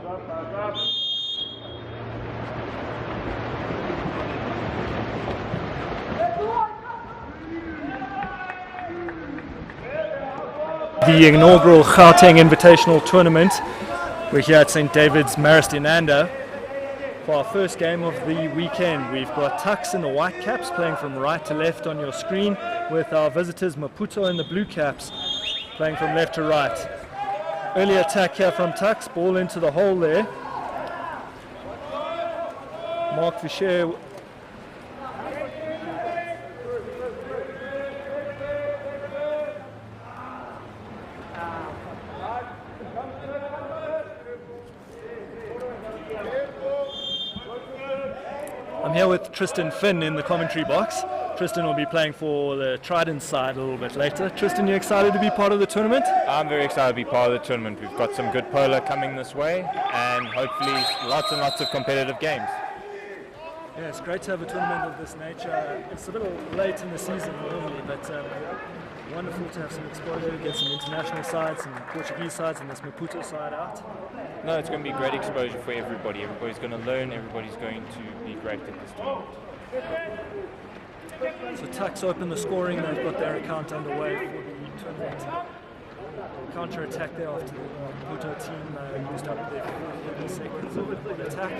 The inaugural Gauteng Invitational Tournament. We're here at St. David's Marastinanda for our first game of the weekend. We've got Tux in the white caps playing from right to left on your screen, with our visitors Maputo in the blue caps playing from left to right. Early attack here from Tux, ball into the hole there. Mark Fischer I'm here with Tristan Finn in the commentary box. Tristan will be playing for the Trident side a little bit later. Tristan, you excited to be part of the tournament? I'm very excited to be part of the tournament. We've got some good polo coming this way, and hopefully lots and lots of competitive games. Yeah, it's great to have a tournament of this nature. It's a little late in the season normally, but wonderful to have some exposure, get some international sides, some Portuguese sides, and this Maputo side out. No, it's going to be great exposure for everybody. Everybody's going to learn, everybody's going to be great at this tournament. So Tux open the scoring, they've got their account underway for the tournament. Counter-attack there after the Maputo team used up their 40 seconds of attack.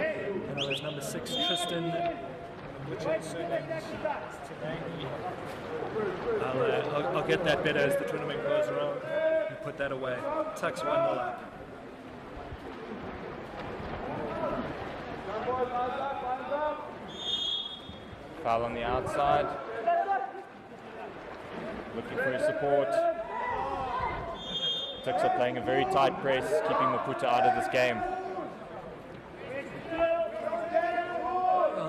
And that was number 6, Tristan, which is I'll get that better as the tournament goes around and put that away. Tux 1-0 up. Foul on the outside. Looking for his support. Tux are playing a very tight press, keeping Maputo out of this game.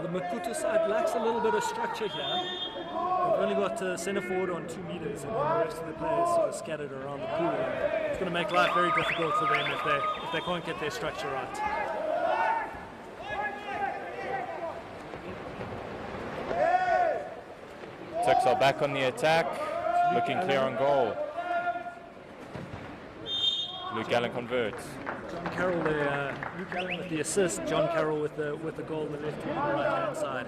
The Maputo side lacks a little bit of structure here. They've only got centre forward on 2 meters, and the rest of the players sort of scattered around the pool. It's going to make life very difficult for them if they can't get their structure right. Tux are back on the attack, looking clear on goal. Luke Allen converts. John Carroll there, Luke Allen with the assist, John Carroll with the goal on the left and the right hand side.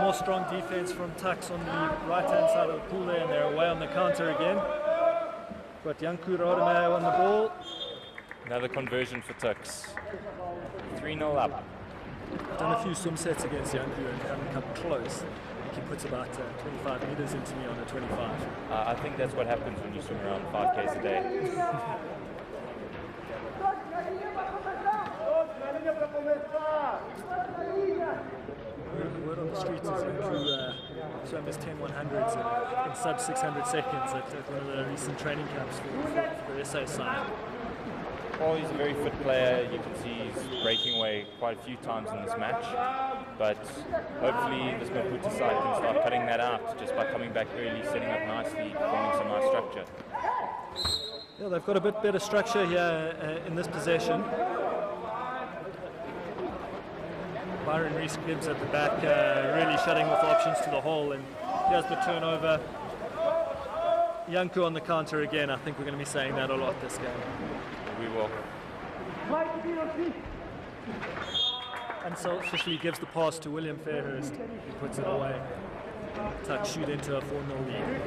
More strong defense from Tux on the right hand side of the pool there, and they're away on the counter again. Got Janku Rodemayer on the ball. Another conversion for Tux. 3-0 up. I've done a few swim sets against Janku and haven't come close. I think he puts about 25 meters into me on a 25. I think that's what happens when you swim around 5Ks a day. Word on the streets is Janku swam his 10-100s in sub 600 seconds at one of the recent training camps for the SA side. Well, he's a very fit player. You can see he's breaking away quite a few times in this match. But hopefully this Maputo side can start cutting that out just by coming back early, setting up nicely, forming some nice structure. Yeah, they've got a bit better structure here in this possession. Byron Rees-Gibbs at the back, really shutting off options to the hole, and here's the turnover. Janku on the counter again. I think we're going to be saying that a lot this game. We will. Unselfishly gives the pass to William Fairhurst, who puts it away. Tux shoot into a 4-0 lead.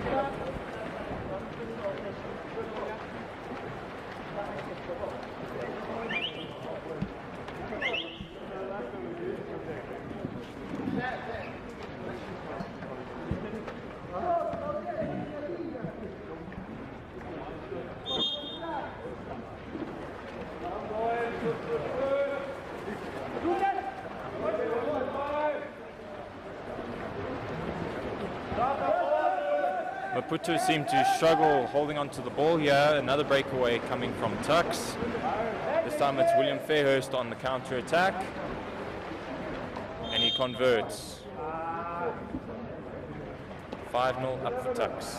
Maputo seem to struggle holding on to the ball here. Another breakaway coming from Tux. This time it's William Fairhurst on the counter attack. And he converts. 5-0 up for Tux.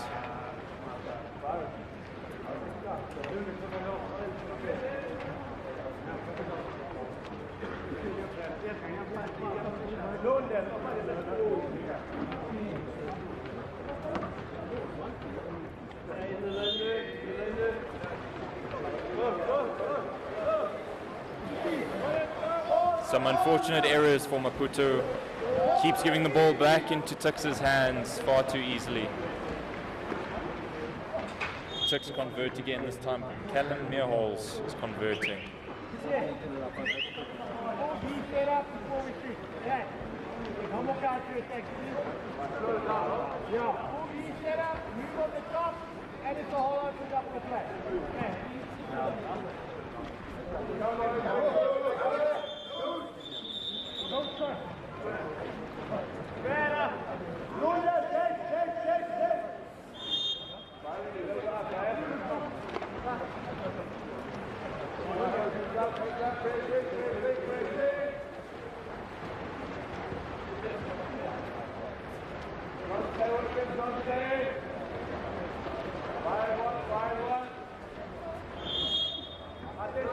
Some unfortunate errors for Maputo. Keeps giving the ball back into Tux's hands far too easily. Tux convert again, this time Callum Meerholz is converting.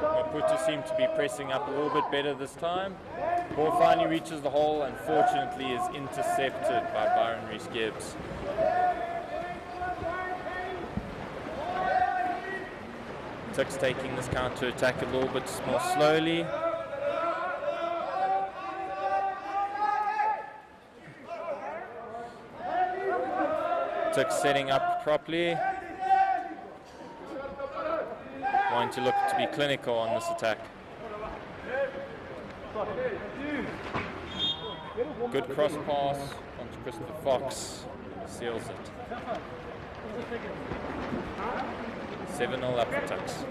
Maputo seem to be pressing up a little bit better this time. Ball finally reaches the hole, unfortunately is intercepted by Byron Rees-Gibbs. Tux taking this counter attack a little bit more slowly. Tux setting up properly. Wanting to look to be clinical on this attack. Good cross pass onto Christopher Fox. Seals it. 7-0 up for Tux.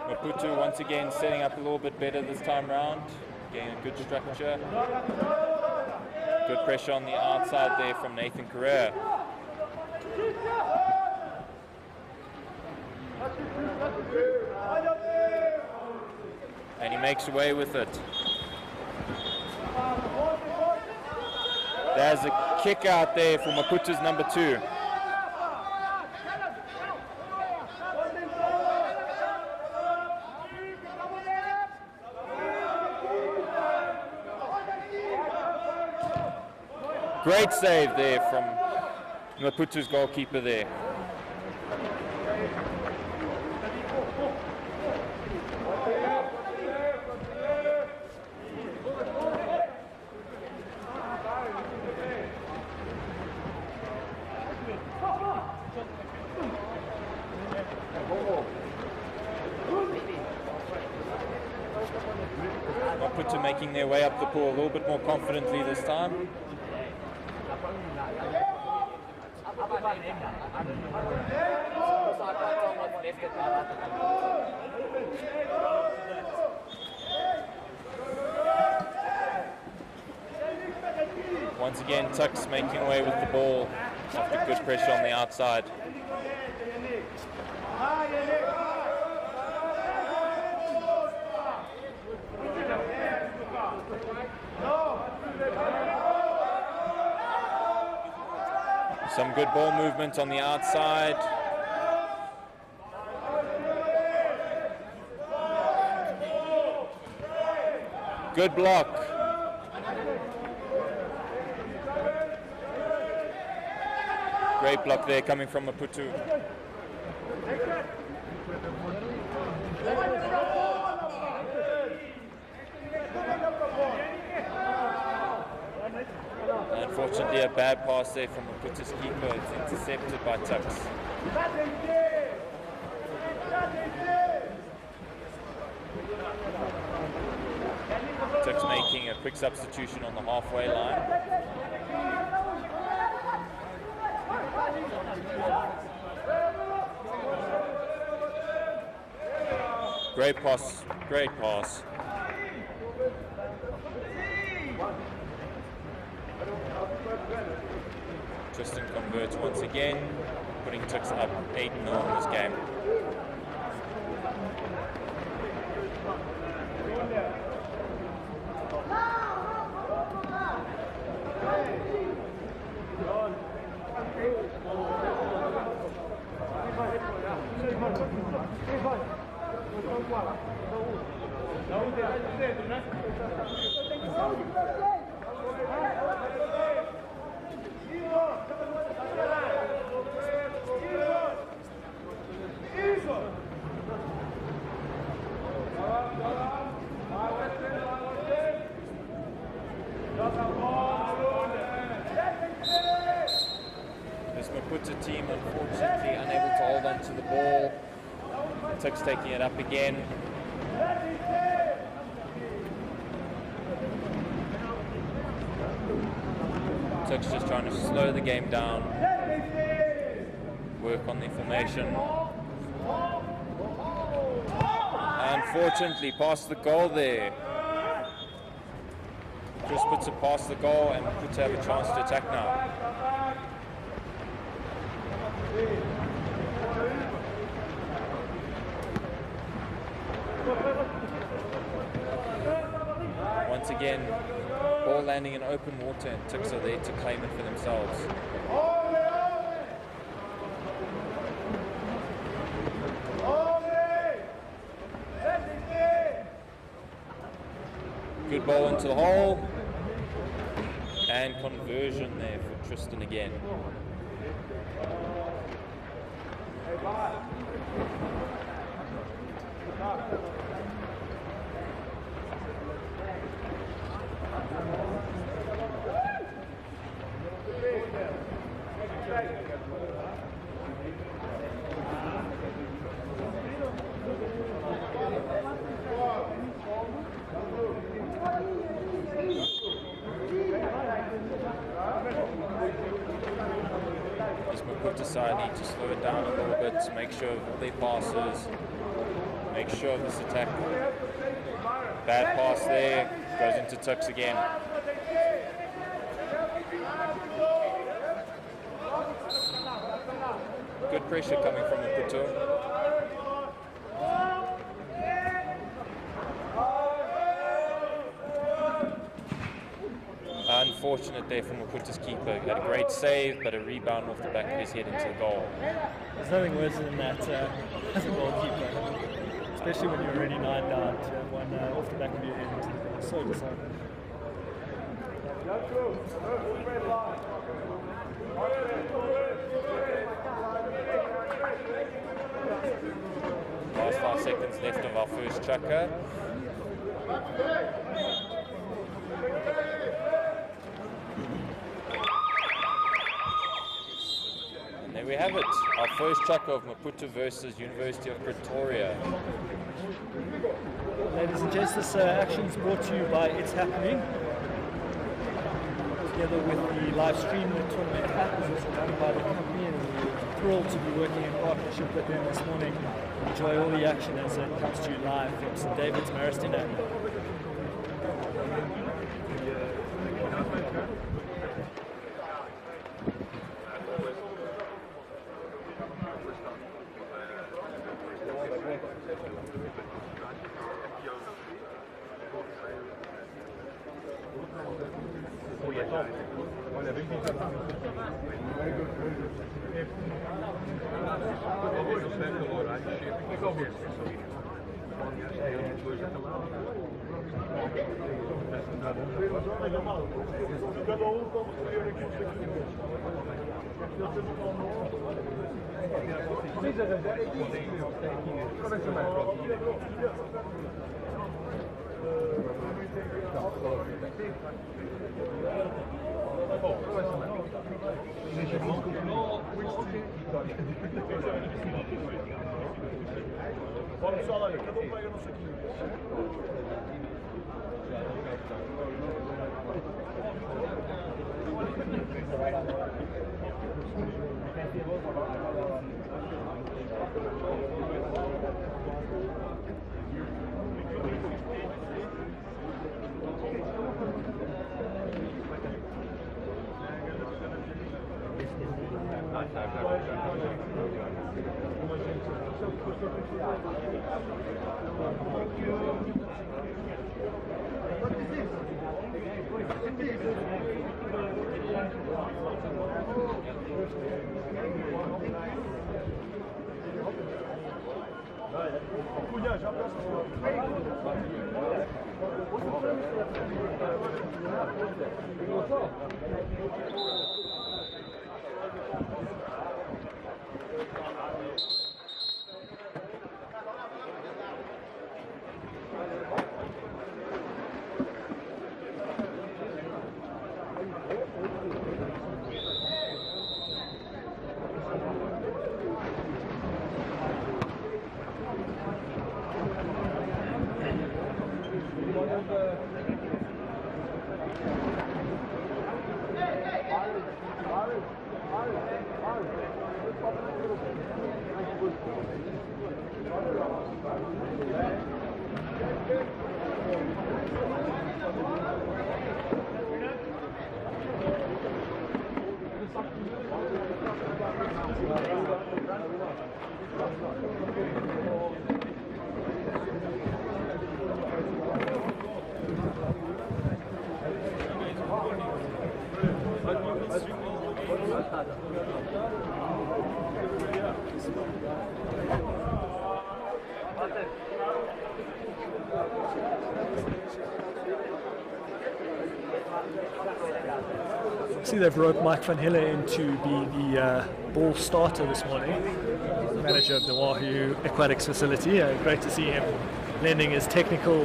Maputo once again setting up a little bit better this time round. Getting a good structure. Good pressure on the outside there from Nathan Correa. And he makes away with it. There's a kick out there for Maputo's number 2. Great save there from Maputo's goalkeeper there. Maputo making their way up the pool a little bit more confidently this time. Once again, Tux making away with the ball after good pressure on the outside. Some good ball movement on the outside. Good block. Great block there coming from Maputo. Unfortunately, a bad pass there from Maputa's keeper. It's intercepted by Tux. Tux making a quick substitution on the halfway line. Great pass, great pass. Tristan converts once again, putting Tux up 8-0 in this game. This Maputo team, unfortunately, unable to hold on to the ball. Tux taking it up again. Tux just trying to slow the game down, work on the formation. Unfortunately, past the goal there. Just puts it past the goal and puts have a chance to attack now. Once again, ball landing in open water and Tux are there to claim it for themselves. Good ball into the hole. And conversion there for Tristan again. This Maputo side need to slow it down a little bit to make sure of their passes, make sure of this attack. Bad pass there, goes into Tux again. Good pressure coming from Maputo. Unfortunate there from Maputo's keeper. He had a great save, but a rebound off the back of his head into the goal. There's nothing worse than that as a goalkeeper, especially when you're already 9 down, to have one off the back of your head into the goal. So disheartening. Last 5 seconds left of our first chukker. And there we have it, our first chukker of Maputo versus University of Pretoria. Ladies and gents, this action is brought to you by It's Happening. Together with the live stream, the tournament happens done by the company, and we're thrilled to be working in partnership with them this morning. Enjoy all the action as it comes to you live from St. David's, Marastina. See, they've roped Mike van Hille in to be the ball starter this morning, manager of the Wahoo Aquatics facility. Great to see him lending his technical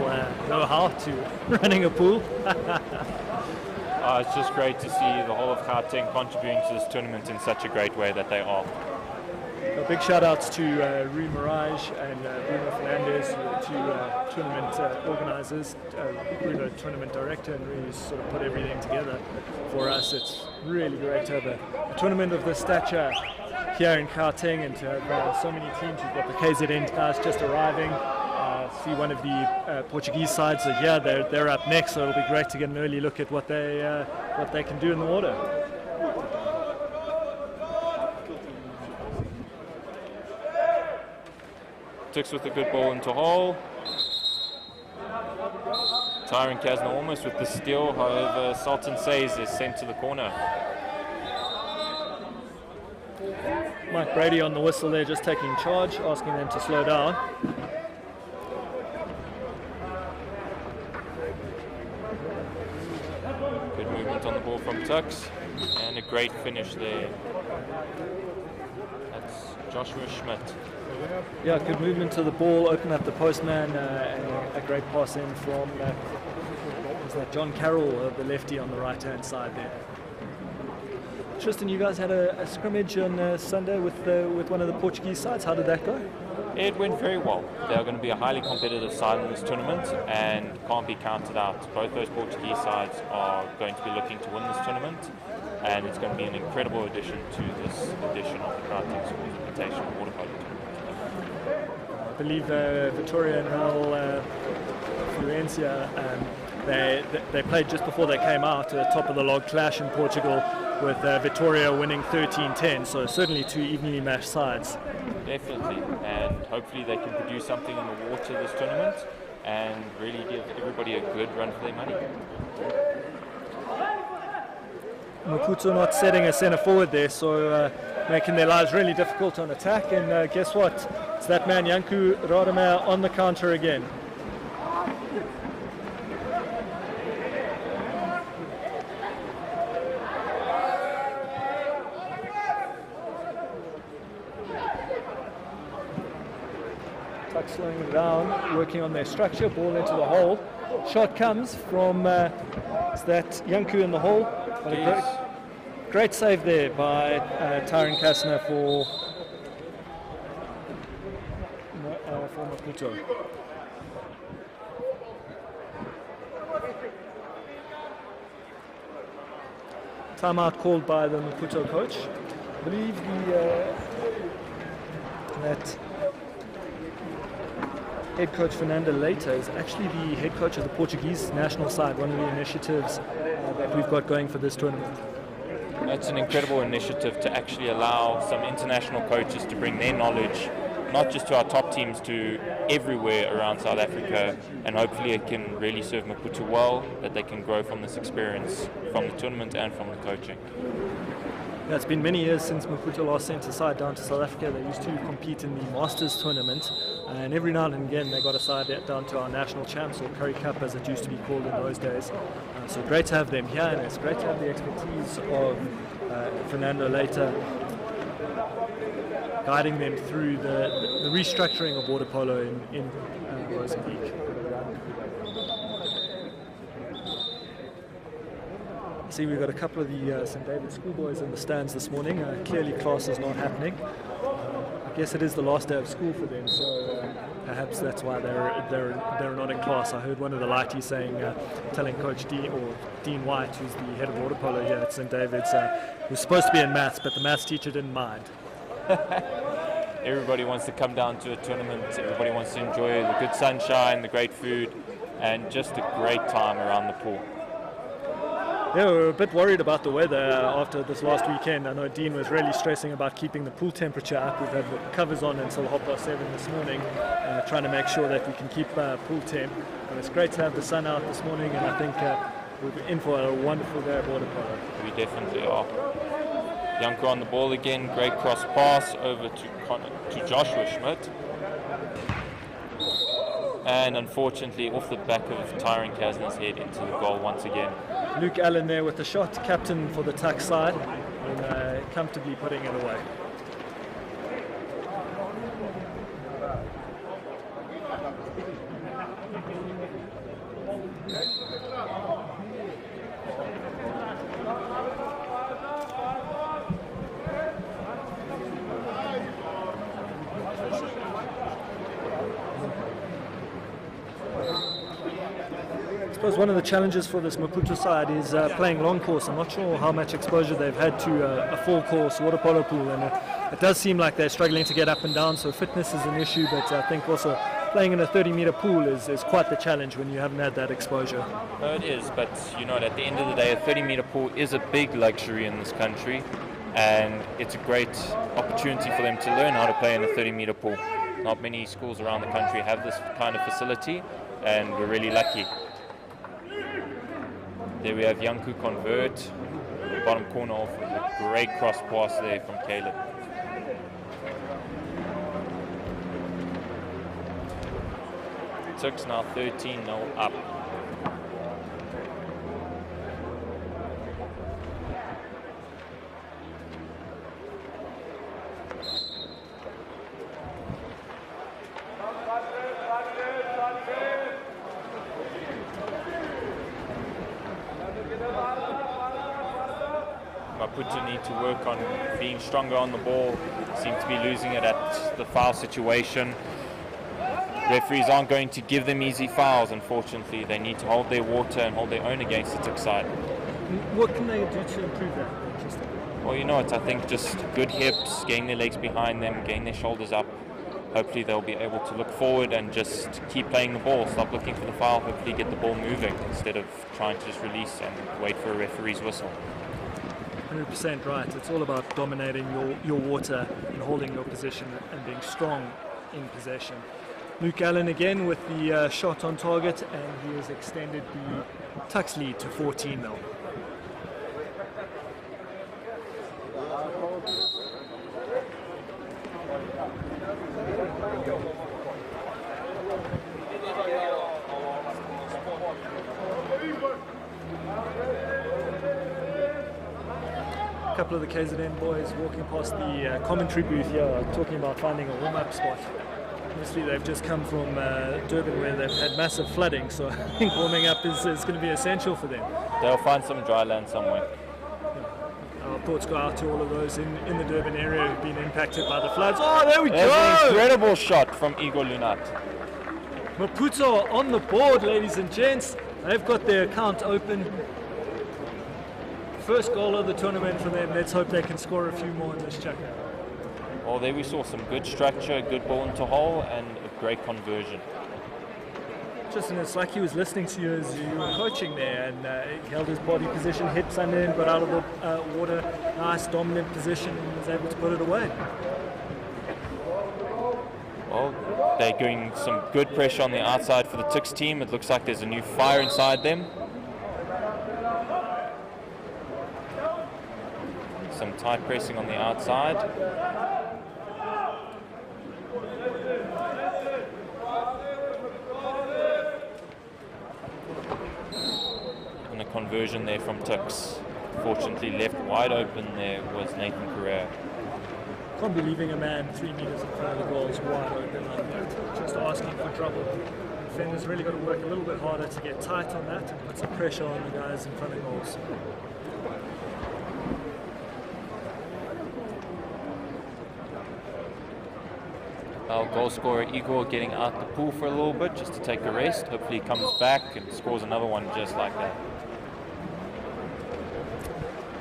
know-how to running a pool. It's just great to see the whole of Gauteng contributing to this tournament in such a great way that they are. Big shout outs to Rui Mirage and Bruno Fernandez, the two tournament organisers, Bruno tournament director, and Rui sort of put everything together for us. It's really great to have a tournament of this stature here in Gauteng, and to have so many teams. You've got the KZN guys just arriving. See one of the Portuguese sides are here. They're up next, so it'll be great to get an early look at what they can do in the water. Tix with a good ball into hole. Tyron Kasner almost with the steal, however Sultan Says is sent to the corner. Mike Brady on the whistle there, just taking charge, asking them to slow down. Good movement on the ball from Tux, and a great finish there. That's Joshua Schmidt. Yeah, good movement to the ball, open up the postman, and a great pass in from was that John Carroll, the lefty on the right-hand side there. Tristan, you guys had a scrimmage on Sunday with one of the Portuguese sides. How did that go? It went very well. They're going to be a highly competitive side in this tournament and can't be counted out. Both those Portuguese sides are going to be looking to win this tournament, and it's going to be an incredible addition to this edition of the Gauteng Sports Invitational Water Polo Tournament. I believe Pretoria and Real Fluencia, they played just before they came out, a top of the log clash in Portugal, with Pretoria winning 13-10, so certainly two evenly matched sides. Definitely, and hopefully they can produce something in the water this tournament and really give everybody a good run for their money. Maputo not setting a centre forward there, so making their lives really difficult on attack, and guess what? It's that man Janku Rademacher on the counter again. Tuck slowing them down, working on their structure, ball into the hole. Shot comes from it's that Janku in the hole. But great save there by Tyron Kastner for Maputo. Timeout called by the Maputo coach. I believe that head coach Fernando Leite is actually the head coach of the Portuguese national side, one of the initiatives that we've got going for this tournament. It's an incredible initiative to actually allow some international coaches to bring their knowledge, not just to our top teams, to everywhere around South Africa, and hopefully it can really serve Maputo well, that they can grow from this experience, from the tournament and from the coaching. Yeah, it's been many years since Maputo last sent a side down to South Africa. They used to compete in the Masters tournament, and every now and again they got a side down to our national champs, or Currie Cup as it used to be called in those days. So great to have them here, and it's great to have the expertise of Fernando Leite guiding them through the restructuring of water polo in Mozambique. See, we've got a couple of the St. David's schoolboys in the stands this morning. Clearly class is not happening. I guess it is the last day of school for them, so perhaps that's why they're not in class. I heard one of the lighties saying, telling Coach Dean White, who's the head of water polo here at St. David's, was supposed to be in maths, but the maths teacher didn't mind. Everybody wants to come down to a tournament. Everybody wants to enjoy the good sunshine, the great food, and just a great time around the pool. Yeah, we were a bit worried about the weather after this last weekend. I know Dean was really stressing about keeping the pool temperature up. We've had the covers on until 7:30 this morning, trying to make sure that we can keep pool temp. And it's great to have the sun out this morning, and I think we're in for a wonderful day of water polo. We definitely are. Janko on the ball again, great cross pass over to Joshua Schmidt. And unfortunately off the back of Tyron Kastner's head into the goal once again. Luke Allen there with the shot, captain for the Tuck side, and comfortably putting it away. I suppose one of the challenges for this Maputo side is playing long course. I'm not sure how much exposure they've had to a full course water polo pool, and it does seem like they're struggling to get up and down, so fitness is an issue, but I think also playing in a 30-meter pool is quite the challenge when you haven't had that exposure. No, it is, but at the end of the day, a 30-meter pool is a big luxury in this country, and it's a great opportunity for them to learn how to play in a 30-meter pool. Not many schools around the country have this kind of facility, and we're really lucky. There we have Janku convert, the bottom corner off with a great cross pass there from Caleb. Turks now 13-0 up. Maputo need to work on being stronger on the ball. Seem to be losing it at the foul situation. Referees aren't going to give them easy fouls, unfortunately. They need to hold their water and hold their own against the Tuck side. What can they do to improve that? Well, I think just good hips, getting their legs behind them, getting their shoulders up. Hopefully they'll be able to look forward and just keep playing the ball, stop looking for the foul, hopefully get the ball moving instead of trying to just release and wait for a referee's whistle. 100% right. It's all about dominating your water and holding your position and being strong in possession. Luke Allen again with the shot on target, and he has extended the Tuck's lead to 14-0. A couple of the KZN boys walking past the commentary booth here, talking about finding a warm-up spot. Obviously they've just come from Durban, where they've had massive flooding, so I think warming up is going to be essential for them. They'll find some dry land somewhere. Our thoughts go out to all of those in the Durban area who've been impacted by the floods. Oh, there we There's go! an incredible shot from Igor Lunat. Maputo are on the board, ladies and gents. They've got their account open. First goal of the tournament for them. Let's hope they can score a few more in this chapter. Well, there we saw some good structure, good ball into hole, and a great conversion. Justin, it's like he was listening to you as you were coaching there, and he held his body position, hips under him, got out of the water, nice dominant position, and was able to put it away. Well, they're doing some good pressure on the outside for the Tuks team. It looks like there's a new fire inside them. Some tight pressing on the outside. And a conversion there from Tuks. Fortunately left wide open there was Nathan Correa. Can't be leaving a man 3 meters in front of the goal is wide open like that. Just asking for trouble. Defenders really got to work a little bit harder to get tight on that and put some pressure on the guys in front of goals. Our goal scorer Igor getting out the pool for a little bit just to take a rest. Hopefully he comes back and scores another one just like that.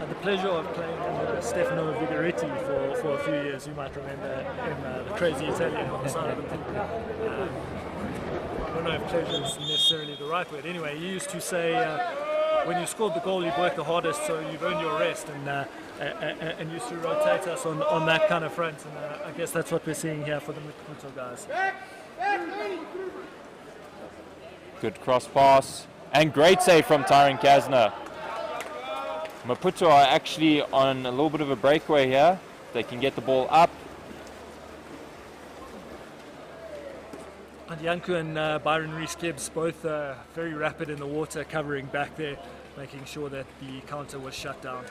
The pleasure of playing under Stefano Vigoretti for a few years. You might remember him, the crazy Italian on the side of the pitch. I don't know if pleasure is necessarily the right word. Anyway, he used to say when you scored the goal, you'd work the hardest, so you've earned your rest, and used to rotate us on that kind of front. And I guess that's what we're seeing here for the Maputo guys. Good cross pass and great save from Tyron Kasner. Maputo are actually on a little bit of a breakaway here. They can get the ball up. And Janku and Byron Rees-Gibbs both very rapid in the water, covering back there, making sure that the counter was shut down.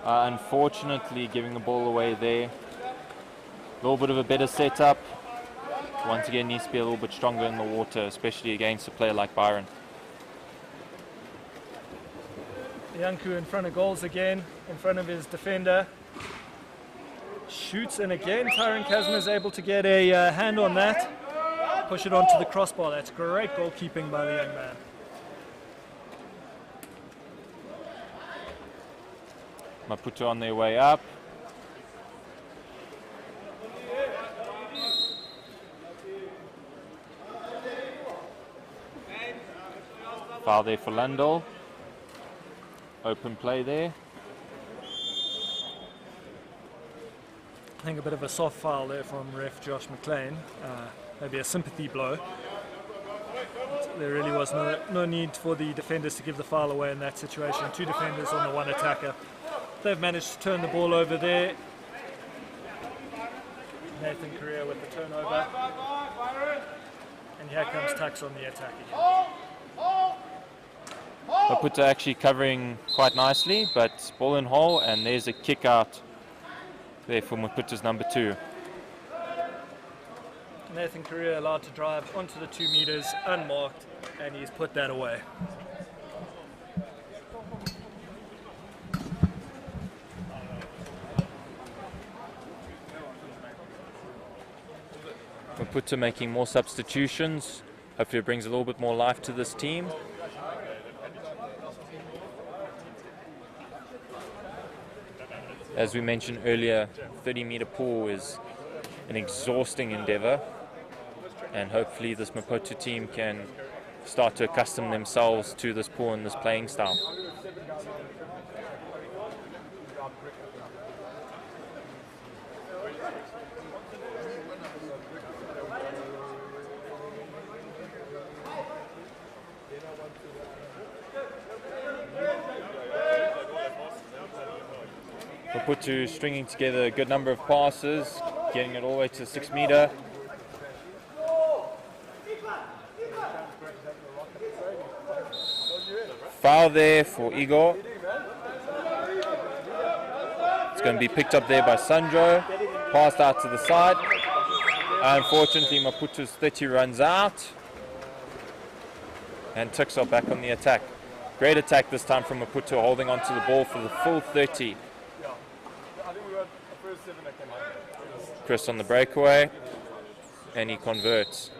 Unfortunately, giving the ball away there. A little bit of a better setup. Once again, needs to be a little bit stronger in the water, especially against a player like Byron. Janku in front of goals again, in front of his defender. Shoots, and again Tyron Kasner is able to get a hand on that. Push it onto the crossbar. That's great goalkeeping by the young man. Maputo on their way up. Foul there for Landel. Open play there. I think a bit of a soft foul there from ref Josh McLean. Maybe a sympathy blow. There really was no need for the defenders to give the foul away in that situation. Two defenders on the one attacker. They've managed to turn the ball over there. Nathan Correa with the turnover. And here comes Tux on the attack again. Maputo actually covering quite nicely, but ball in hole, and there's a kick out there for Maputo's number 2. Nathan Correa allowed to drive onto the 2 meters unmarked, and he's put that away. Maputo making more substitutions. Hopefully it brings a little bit more life to this team. As we mentioned earlier, 30-meter pool is an exhausting endeavor, and hopefully this Maputo team can start to accustom themselves to this pool and this playing style. Maputo stringing together a good number of passes, getting it all the way to the 6 meter. Foul there for Igor. It's going to be picked up there by Sandro. Passed out to the side. Unfortunately, Maputo's 30 runs out. And Tuks are back on the attack. Great attack this time from Maputo, holding on to the ball for the full 30. Chris on the breakaway, and he converts.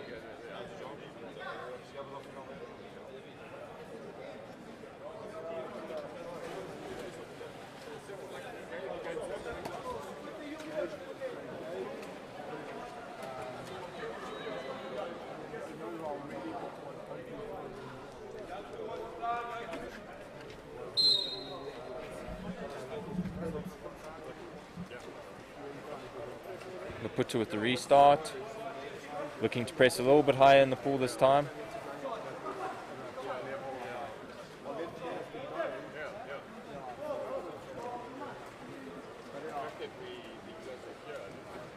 Maputo with the restart, looking to press a little bit higher in the pool this time.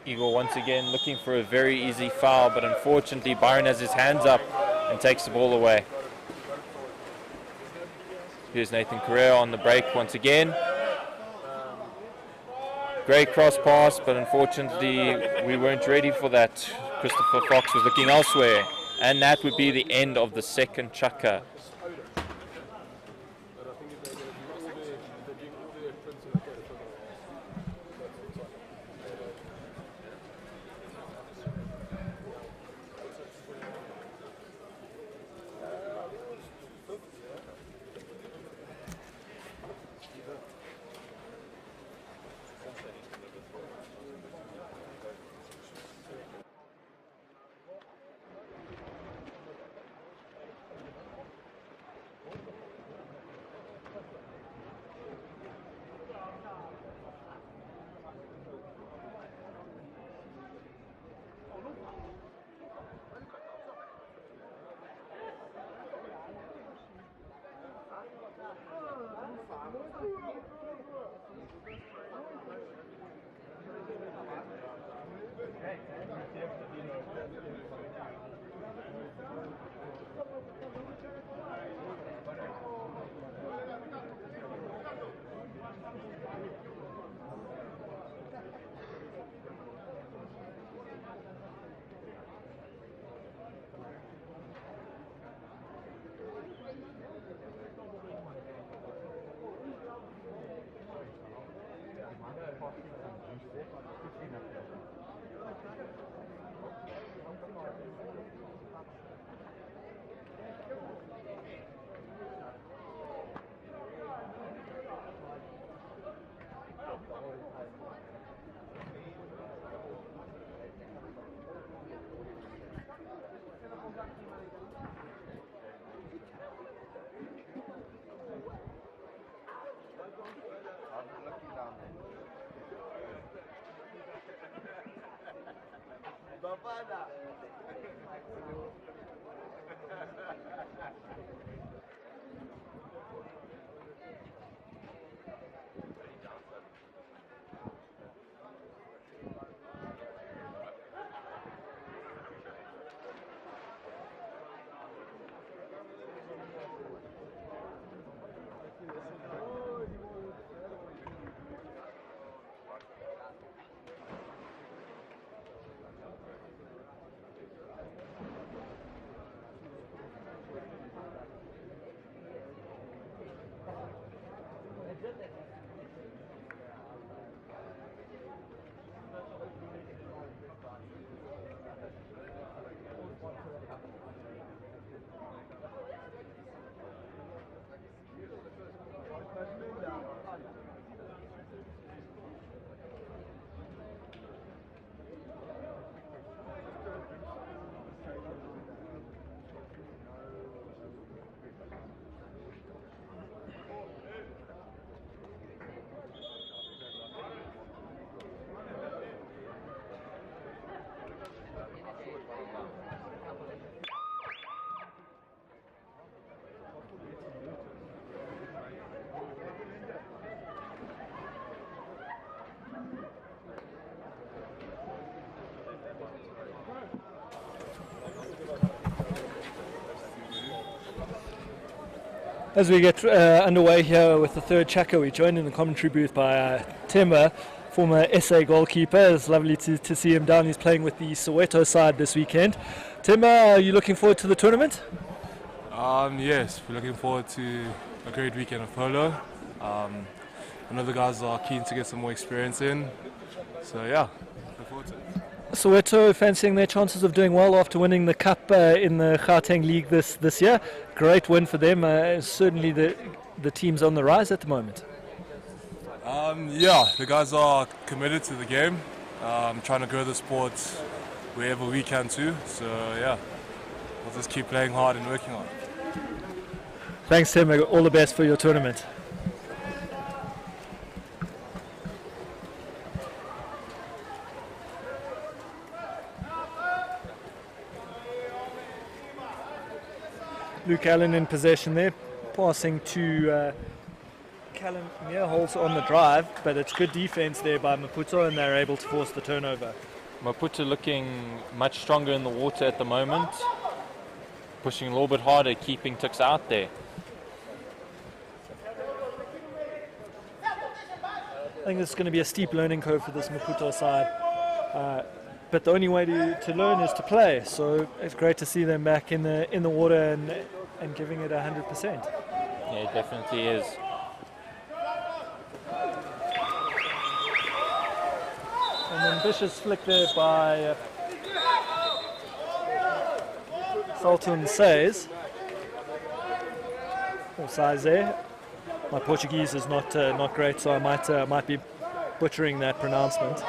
Eagle once again looking for a very easy foul, but unfortunately Byron has his hands up and takes the ball away. Here's Nathan Correa on the break once again. Great cross pass, but unfortunately we weren't ready for that. Christopher Fox was looking elsewhere, and that would be the end of the second chukka. As we get underway here with the third chukka, we're joined in the commentary booth by Timber. former SA goalkeeper. It's lovely to see him down. He's playing with the Soweto side this weekend. Tim, are you looking forward to the tournament? Yes, we're looking forward to a great weekend of polo. I know the guys are keen to get some more experience in, so yeah, looking forward to it. Soweto fancying their chances of doing well after winning the cup in the Gauteng League this year. Great win for them. Certainly the team's on the rise at the moment. Yeah, the guys are committed to the game, trying to grow the sport wherever we can too. So yeah, we'll just keep playing hard and working hard. Thanks, Tim. All the best for your tournament. Luke Allen in possession there, passing to Callum Meerholz on the drive, but it's good defense there by Maputo and they're able to force the turnover. Maputo looking much stronger in the water at the moment, pushing a little bit harder, keeping Tux out there. I think it's going to be a steep learning curve for this Maputo side, but the only way to learn is to play. So it's great to see them back in the water and giving it 100%. Yeah, it definitely is. An ambitious flick there by Sultan Says. Or Says there. My Portuguese is not great, so I might be butchering that pronouncement.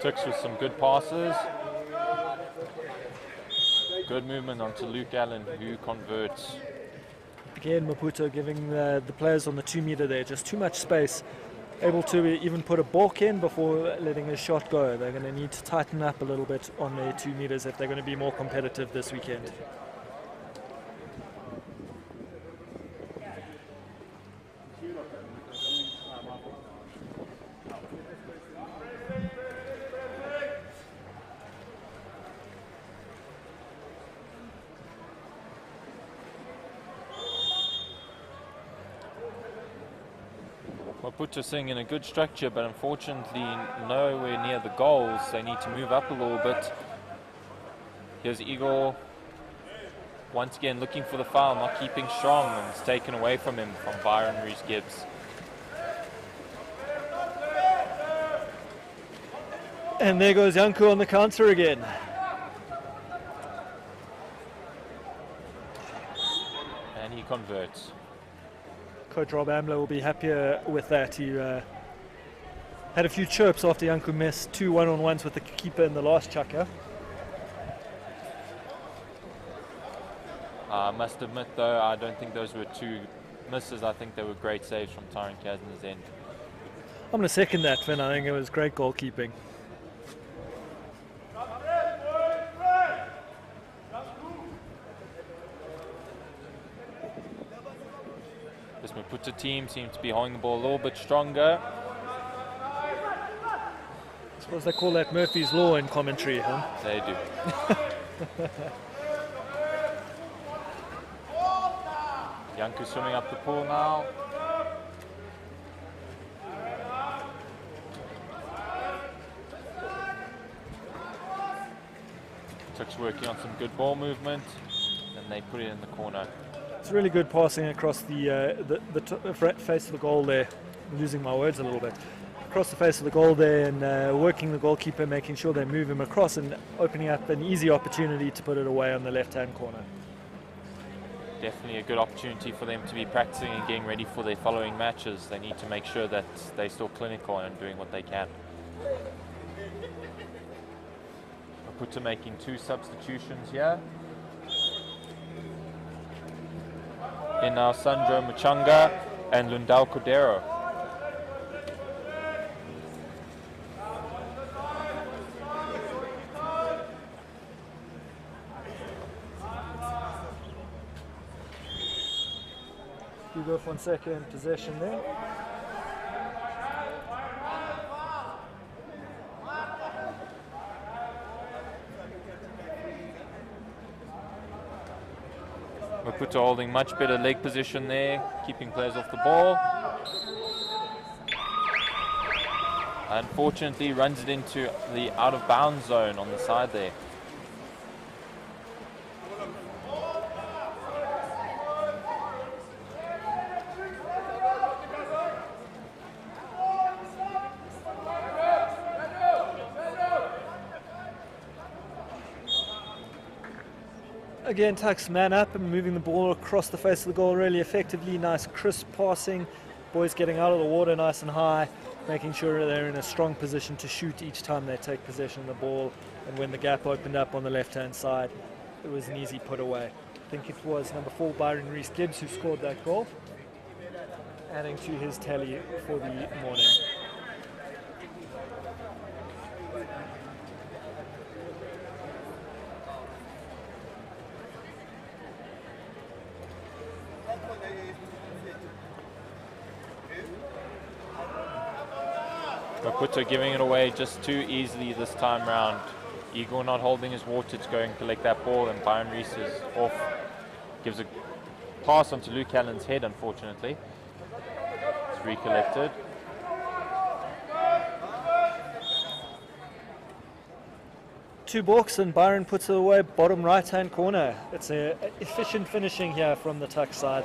Tux with some good passes. Good movement onto Luke Allen, who converts. Again, Maputo giving the players on the 2 meter there just too much space. Able to even put a balk in before letting a shot go. They're going to need to tighten up a little bit on their 2 meters if they're going to be more competitive this weekend. Maputo sitting in a good structure, but unfortunately nowhere near the goals. They need to move up a little bit. Here's Igor once again looking for the foul, not keeping strong, and it's taken away from him from Byron Rees-Gibbs. And there goes Yanku on the counter again. And he converts. Coach Rob Amler will be happier with that. He had a few chirps after Yanku missed 2 one-on-ones with the keeper in the last chucker. I must admit though, I don't think those were 2 misses. I think they were great saves from Tyron Kasner's end. I'm going to second that, Finn. I think it was great goalkeeping. This Maputo team seems to be holding the ball a little bit stronger. I suppose they call that Murphy's Law in commentary, huh? They do. Yanku swimming up the pool now. Tux working on some good ball movement, and they put it in the corner. It's really good passing across the face of the goal there. I'm losing my words a little bit. Across the face of the goal there and working the goalkeeper, making sure they move him across and opening up an easy opportunity to put it away on the left-hand corner. Definitely a good opportunity for them to be practicing and getting ready for their following matches. They need to make sure that they're still clinical and doing what they can. Maputo making 2 substitutions here. In now Sandro Muchanga and Lundao Cordero. Hugo Fonseca in possession there. Maputo holding much better leg position there, keeping players off the ball. Unfortunately, runs it into the out of bounds zone on the side there. Again, Tuks man up and moving the ball across the face of the goal really effectively. Nice crisp passing. Boys getting out of the water nice and high, making sure they're in a strong position to shoot each time they take possession of the ball. And when the gap opened up on the left-hand side, it was an easy put away. I think it was number 4, Byron Reese-Gibbs, who scored that goal, adding to his tally for the morning. Maputo giving it away just too easily this time round. Igor not holding his water to go and collect that ball, and Byron Reese is off. Gives a pass onto Luke Allen's head, unfortunately. It's recollected. Two balks and Byron puts it away, bottom right-hand corner. It's an efficient finishing here from the Tuks side.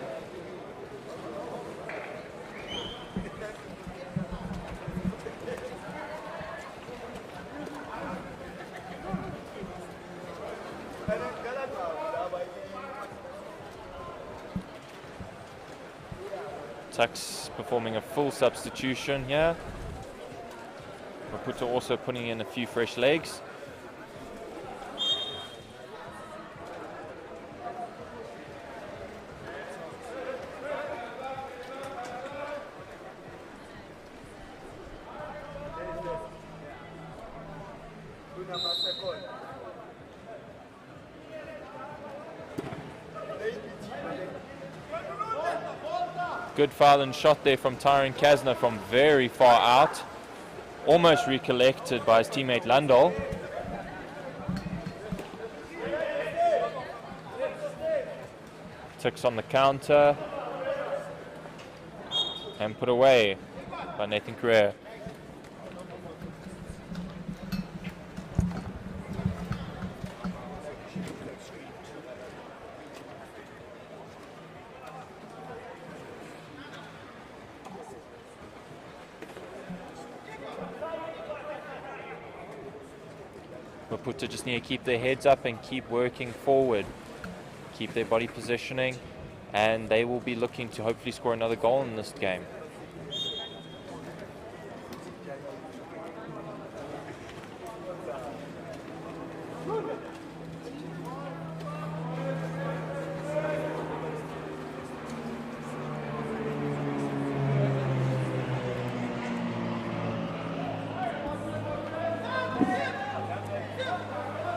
Tuks performing a full substitution here. Maputo also putting in a few fresh legs. Good foul and shot there from Tyron Kasner from very far out. Almost recollected by his teammate Landol. Tuks on the counter. And put away by Nathan Correa. Maputo just need to keep their heads up and keep working forward, keep their body positioning, and they will be looking to hopefully score another goal in this game.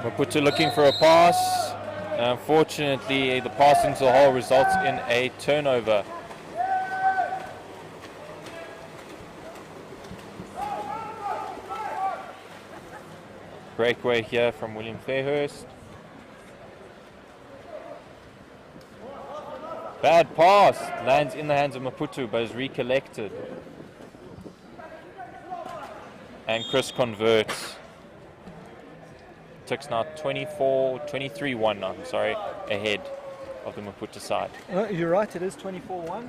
Maputo looking for a pass. Unfortunately, the pass into the hole results in a turnover. Breakaway here from William Fairhurst. Bad pass. Lands in the hands of Maputo, but is recollected. And Chris converts. Tuks now 23-1 now, sorry, ahead of the Maputo side. You're right, it is 24-1.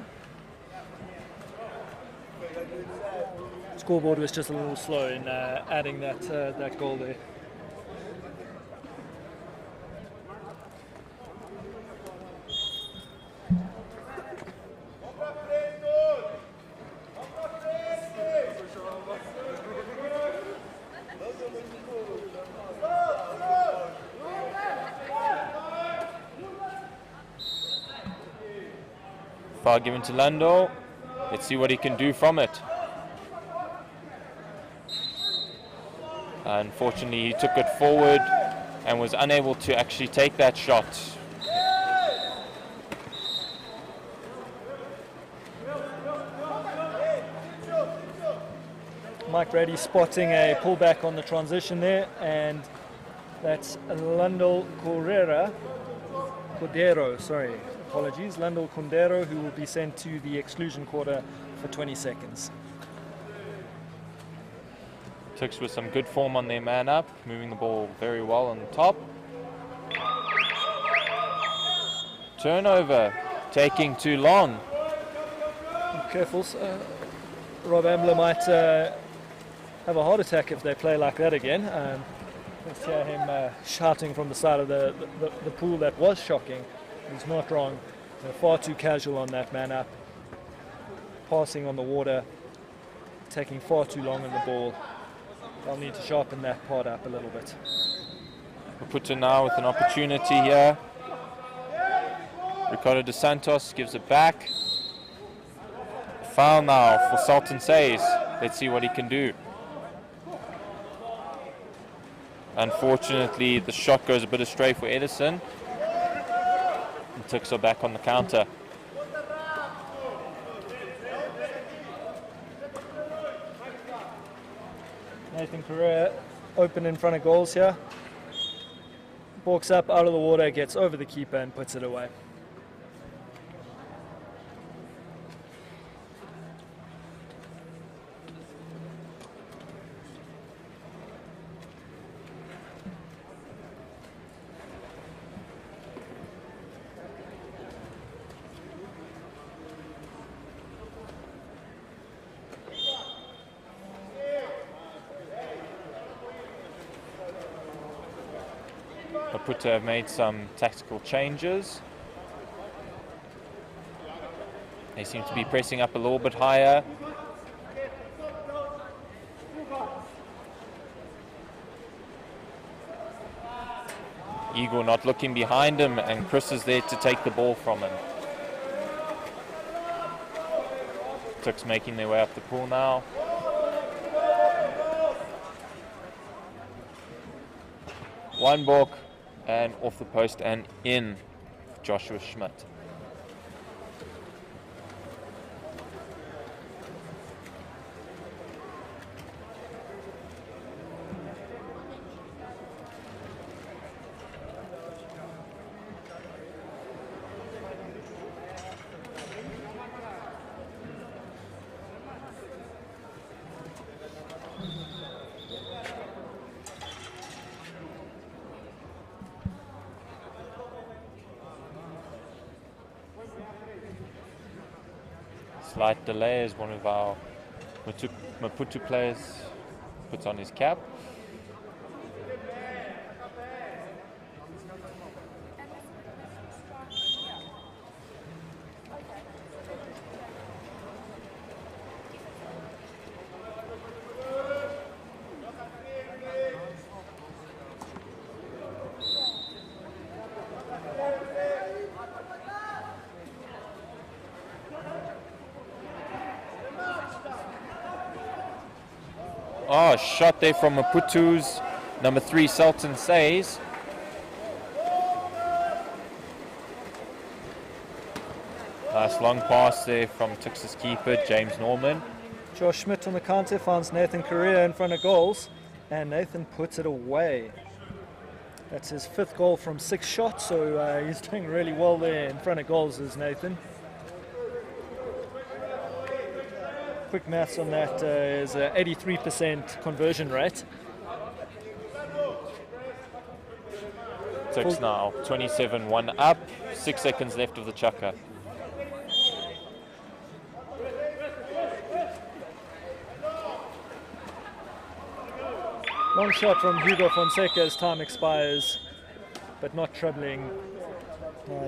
Scoreboard was just a little slow in adding that goal there. Foul given to Lando. Let's see what he can do from it. Unfortunately, he took it forward and was unable to actually take that shot. Mike Brady spotting a pullback on the transition there, and that's Lando Cordero, sorry, apologies, Landel Kundero, who will be sent to the exclusion quarter for 20 seconds. Tuks with some good form on their man up, moving the ball very well on the top. Turnover, taking too long. Careful, Rob Ambler might have a heart attack if they play like that again. Let's hear him shouting from the side of the pool. That was shocking. He's not wrong. They're far too casual on that man up. Passing on the water, taking far too long on the ball. They'll need to sharpen that part up a little bit. Maputo now with an opportunity here. Ricardo dos Santos gives it back. Foul now for Sultan Says. Let's see what he can do. Unfortunately, the shot goes a bit astray for Edison. And Tuks are back on the counter. Nathan Correa open in front of goals here. Walks up out of the water, gets over the keeper and puts it away. Maputo have made some tactical changes. They seem to be pressing up a little bit higher. Igor not looking behind him, and Chris is there to take the ball from him. Tuks making their way up the pool now. One balk and off the post and in Joshua Schmidt. Slight delay as one of our Maputo players puts on his cap. Oh, shot there from Maputo's number 3, Sultan Says. Nice long pass there from Tuks' keeper, James Norman. Josh Schmidt on the counter finds Nathan Correa in front of goals, and Nathan puts it away. That's his 5th goal from 6 shots, so he's doing really well there in front of goals, is Nathan. Quick maths on that is an 83% conversion rate. Tuks now 27-1 up, 6 seconds left of the chukker. Long shot from Hugo Fonseca as time expires, but not troubling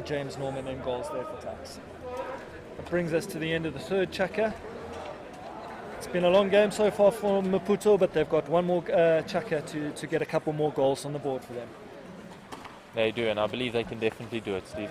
James Norman in goals there for Tuks. That brings us to the end of the 3rd chukker. It's been a long game so far for Maputo, but they've got one more chukker to get a couple more goals on the board for them. They do, and I believe they can definitely do it, Steve.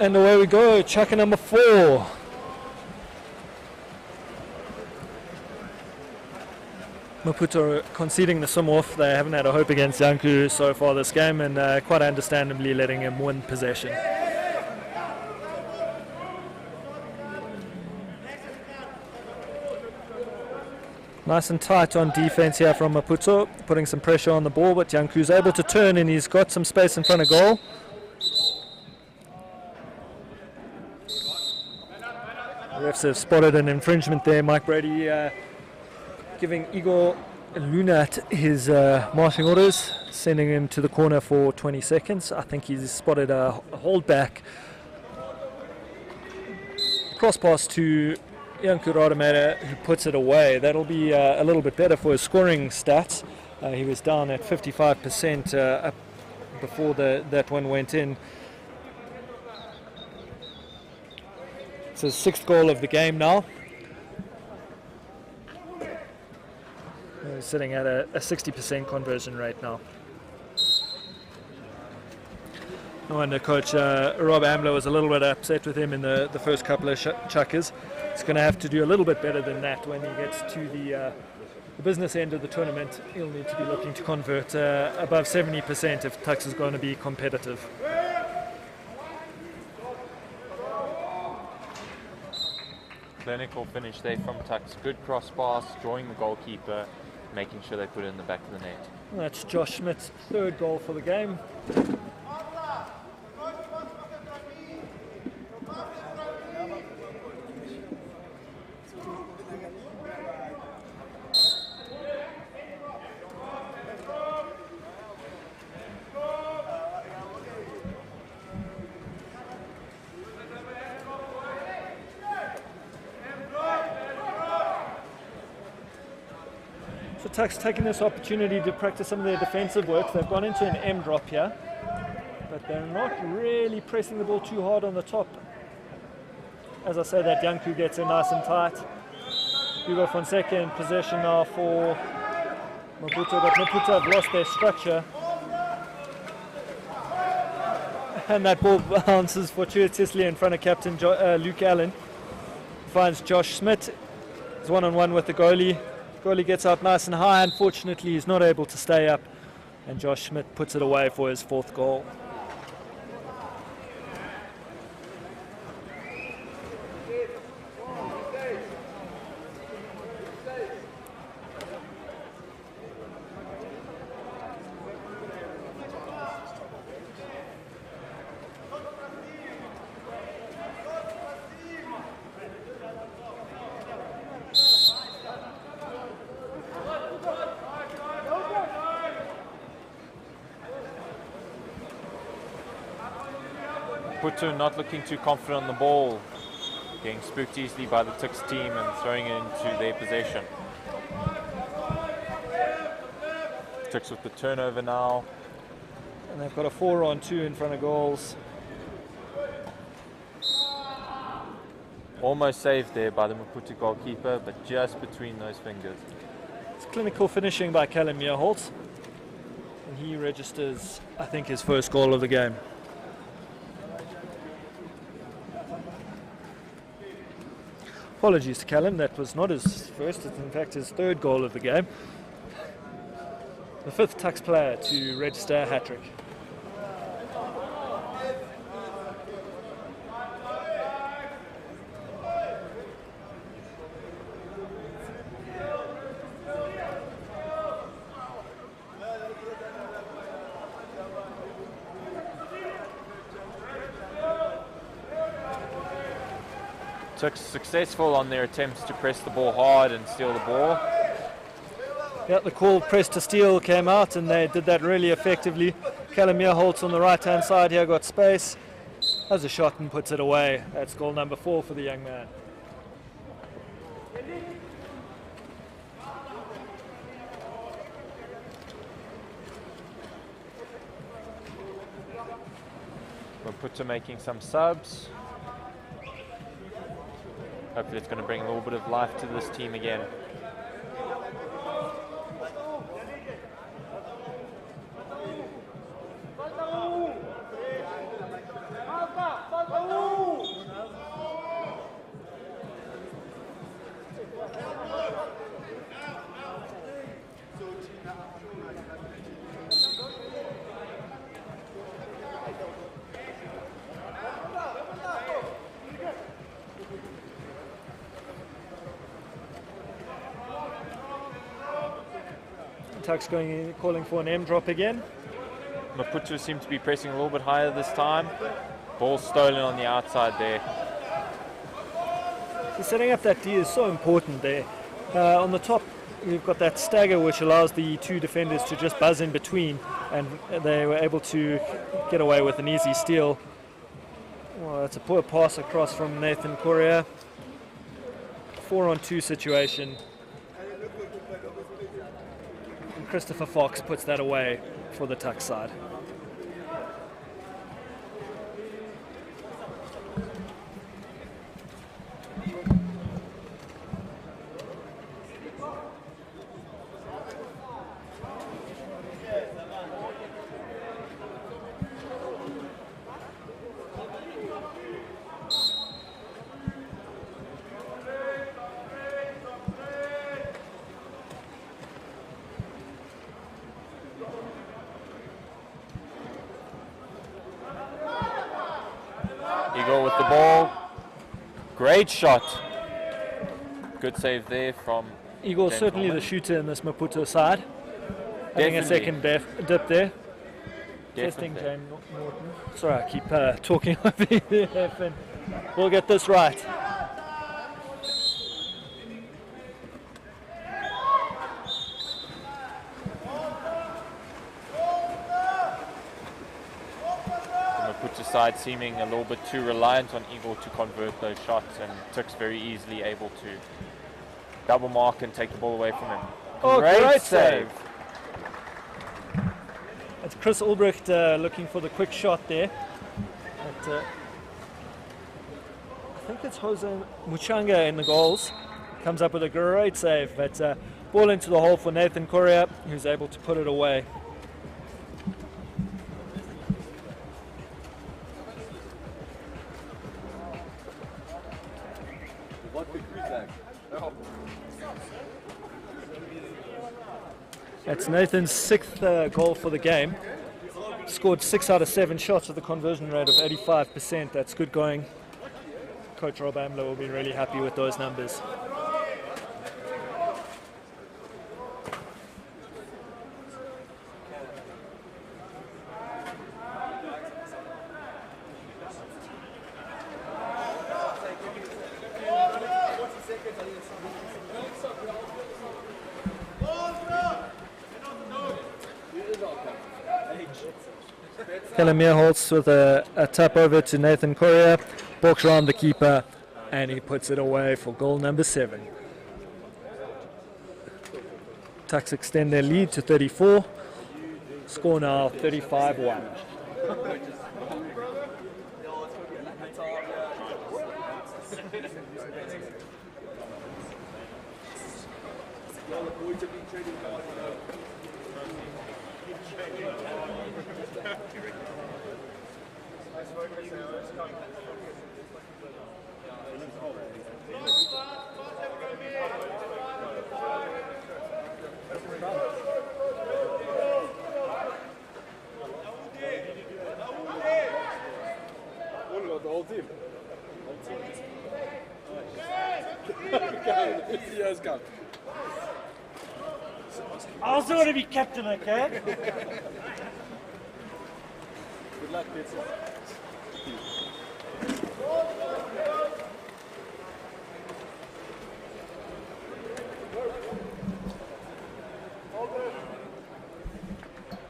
And away we go, chucker number 4. Maputo conceding the swim off. They haven't had a hope against Yanku so far this game, and quite understandably letting him win possession. Nice and tight on defense here from Maputo, putting some pressure on the ball, but Yanku's able to turn and he's got some space in front of goal. The refs have spotted an infringement there. Mike Brady giving Igor Lunat his marching orders, sending him to the corner for 20 seconds. I think he's spotted a holdback. Cross pass to Yanku Radameda, who puts it away. That'll be a little bit better for his scoring stats. He was down at 55% up before that one went in. It's his 6th goal of the game now. He's sitting at a 60% conversion rate now. No wonder Coach Rob Amler was a little bit upset with him in the first couple of chuckers. He's going to have to do a little bit better than that when he gets to the business end of the tournament. He'll need to be looking to convert above 70% if Tux is going to be competitive. Clinical finish there from Tux. Good cross pass, drawing the goalkeeper, making sure they put it in the back of the net. That's Josh Schmidt's 3rd goal for the game. So Tuck's taking this opportunity to practice some of their defensive work. They've gone into an M drop here, but they're not really pressing the ball too hard on the top. As I say, that Yanku gets in nice and tight. Hugo Fonseca in possession now for Maputo, but Maputo have lost their structure. And that ball bounces fortuitously in front of Captain Luke Allen. Finds Josh Schmidt. He's one-on-one with the goalie. Goalie gets out nice and high. Unfortunately, he's not able to stay up, and Josh Schmidt puts it away for his 4th goal. Maputo not looking too confident on the ball, getting spooked easily by the Tux team and throwing it into their possession. Tux with the turnover now. And they've got a 4-on-2 in front of goals. Almost saved there by the Maputo goalkeeper, but just between those fingers. It's clinical finishing by Callum Meerholtz. And he registers, I think, his first goal of the game. Apologies to Callum, that was not his first, it's in fact his third goal of the game. The fifth Tuks player to register a hat-trick. Tuks successful on their attempts to press the ball hard and steal the ball. Yeah, the call press to steal came out and they did that really effectively. Callum Holtz on the right hand side here got space, has a shot and puts it away. That's goal number 4 for the young man. Maputo making some subs. Hopefully it's going to bring a little bit of life to this team again. Tuks calling for an M drop again. Maputo seem to be pressing a little bit higher this time. Ball stolen on the outside there. So setting up that D is so important there. On the top, you've got that stagger which allows the two defenders to just buzz in between, and they were able to get away with an easy steal. Well, that's a poor pass across from Nathan Correa. 4-on-2 situation. And Christopher Fox puts that away for the Tuks side. Eagle with the ball. Great shot. Good save there from Eagle James certainly Norman. the shooter in this Maputo side. Having a second Definitely. dip there. Testing Definitely. James Norton. Sorry, I keep talking over you there, Finn. We'll get this right. Maputo side seeming a little bit too reliant on Eagle to convert those shots, and Tuks very easily able to double mark and take the ball away from him. Oh, great save. It's Chris Ulbricht looking for the quick shot there. But, I think it's Jose Muchanga in the goals. Comes up with a great save, but ball into the hole for Nathan Correa, who's able to put it away. That's Nathan's 6th goal for the game. Scored 6 out of 7 shots with a conversion rate of 85%. That's good going. Coach Rob Amler will be really happy with those numbers. Callum Holtz with a tap over to Nathan Correa, walks around the keeper, and he puts it away for goal number 7. Tuks extend their lead to 34. Score now 35-1. The whole team. Yes, come. I also want to be captain, okay? Good luck, kids.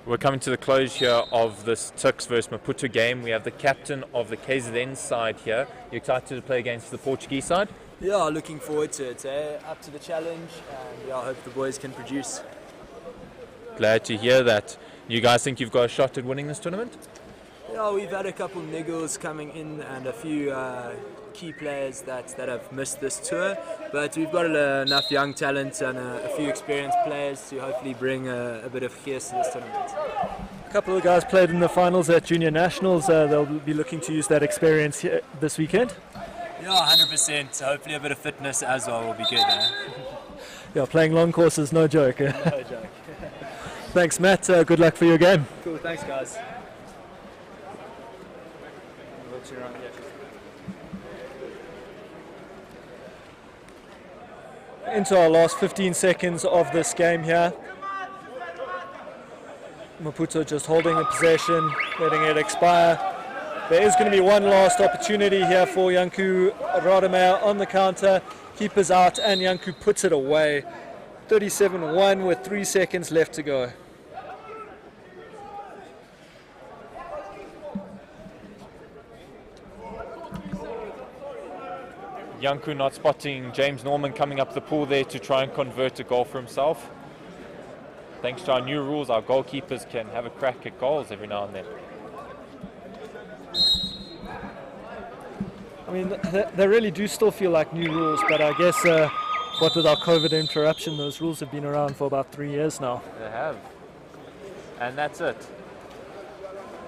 We're coming to the close here of this Tuks versus Maputo game. We have the captain of the KZN side here. You excited to play against the Portuguese side? Yeah, looking forward to it. Up to the challenge, and yeah, I hope the boys can produce. Glad to hear that. You guys think you've got a shot at winning this tournament? Yeah, we've had a couple of niggles coming in and a few key players that have missed this tour, but we've got enough young talent and a few experienced players to hopefully bring a bit of fierce to this tournament. A couple of guys played in the finals at Junior Nationals. They'll be looking to use that experience here this weekend. Yeah, 100%. Hopefully a bit of fitness as well will be good. Yeah, playing long courses, no joke. No joke. Thanks, Matt. Good luck for your game. Cool, thanks guys. Into our last 15 seconds of this game here. Maputo just holding the possession, letting it expire. There is going to be one last opportunity here for Janku Rademacher on the counter. Keeper's out and Janku puts it away. 37-1 with 3 seconds left to go. Janku not spotting James Norman coming up the pool there to try and convert a goal for himself. Thanks to our new rules, our goalkeepers can have a crack at goals every now and then. I mean, they really do still feel like new rules, but I guess what with our COVID interruption, those rules have been around for about 3 years now. They have. And that's it.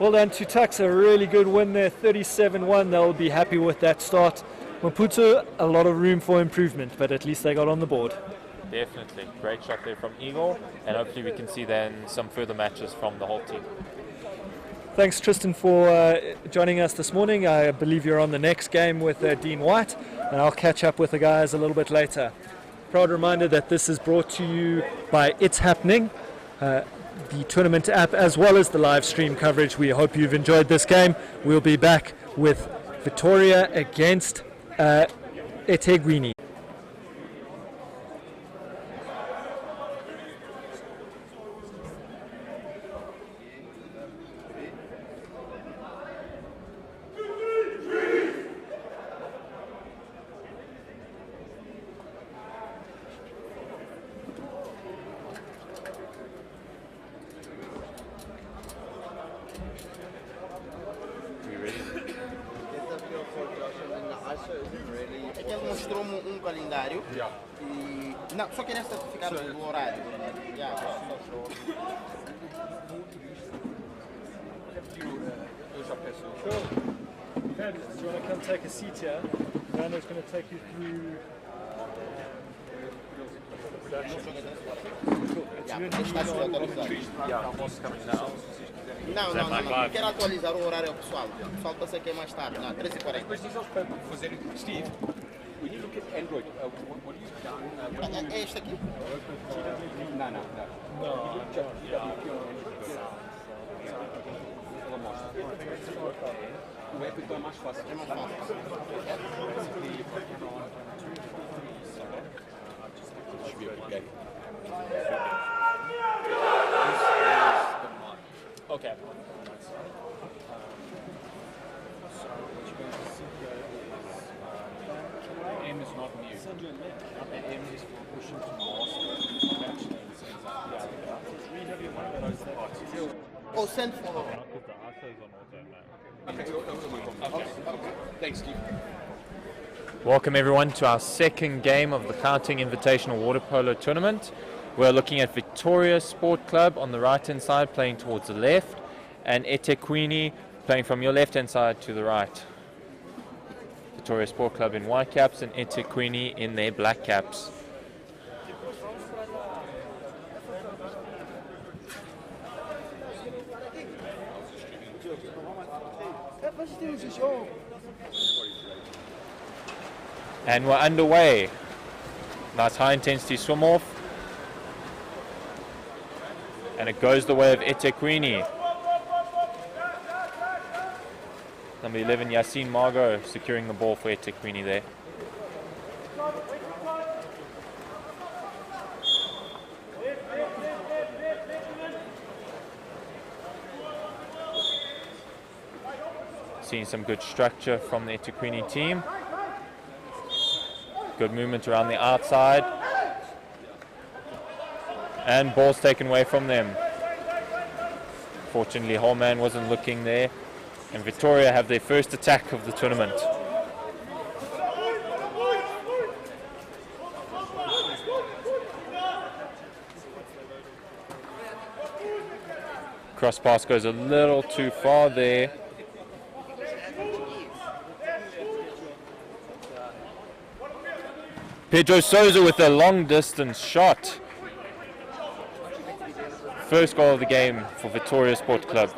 Well done to Tuks, a really good win there, 37-1. They'll be happy with that start. Maputo, a lot of room for improvement, but at least they got on the board. Definitely. Great shot there from Eagle, and hopefully we can see then some further matches from the whole team. Thanks, Tristan, for joining us this morning. I believe you're on the next game with Dean White, and I'll catch up with the guys a little bit later. Proud reminder that this is brought to you by It's Happening, the tournament app, as well as the live stream coverage. We hope you've enjoyed this game. We'll be back with Pretoria against eThekwini. Ele mostrou-me um calendário e não, só queria certificar do horário. Eu já peço. Okay, do you want to come take a seat here? Rano's going to take you through production. Não. Quero atualizar o horário pessoal. O pessoal pensa que é mais tarde, 13h40. Depois diz aos para fazer. Steve, when you look at Android, what do you done? É este aqui? Não. Ela mostra. O app então é mais fácil. É mais fácil. Okay. M is not new. M is for pushing to master. Ou send for. Okay. Thanks, Steve. Welcome everyone to our second game of the Gauteng Invitational Water Polo Tournament. We're looking at Pretoria Sport Club on the right-hand side, playing towards the left, and ItsHappening playing from your left-hand side to the right. Pretoria Sport Club in white caps and ItsHappening in their black caps. And we're underway. Nice high intensity swim off. And it goes the way of ItsHappening. Number 11, Yassine Margot, securing the ball for ItsHappening there. Seeing some good structure from the ItsHappening team. Good movement around the outside. And ball's taken away from them. Fortunately, Holman wasn't looking there. And Pretoria have their first attack of the tournament. Cross pass goes a little too far there. Pedro Souza with a long distance shot. First goal of the game for Pretoria Sport Club.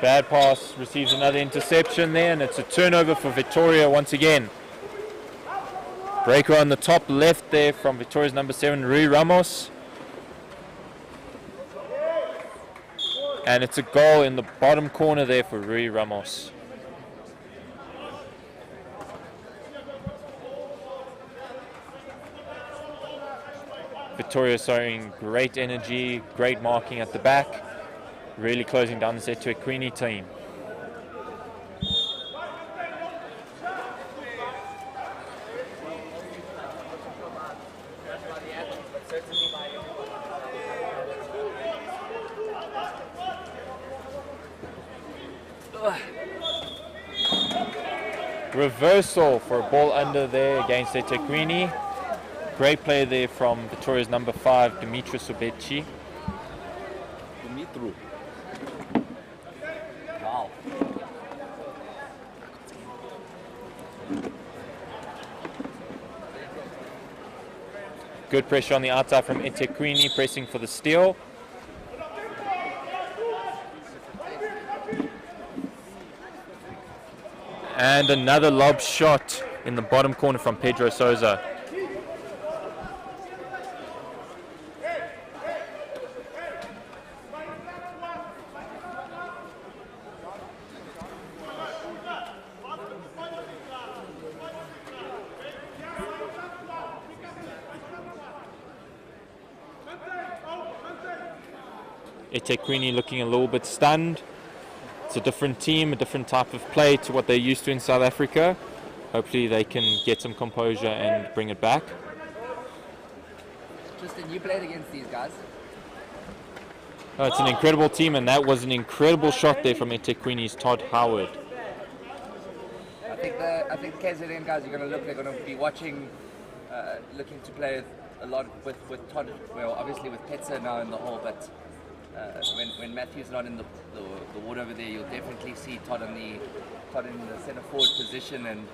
Bad pass, receives another interception there, and it's a turnover for Pretoria once again. Breaker on the top left there from Pretoria's number 7, Rui Ramos. And it's a goal in the bottom corner there for Rui Ramos. Pretoria showing great energy, great marking at the back. Really closing down the set to a ItsHappening team. Reversal for a ball under there against ItsHappening. Great play there from Pretoria's number 5, Dimitri Sobeci. Wow. Good pressure on the outside from ItsHappening, pressing for the steal. And another lob shot in the bottom corner from Pedro Souza. ItsHappening looking a little bit stunned. It's a different team, a different type of play to what they're used to in South Africa. Hopefully they can get some composure and bring it back. Tristan, you played against these guys. Oh, it's an incredible team, and that was an incredible shot there from ItsHappening's Todd Howard. I think the KZN guys are going to look. They're going to be watching, looking to play a lot with Todd. Well, obviously with Petzer now in the hole, but when Matthew's not in the water over there, you'll definitely see Todd in the centre forward position, and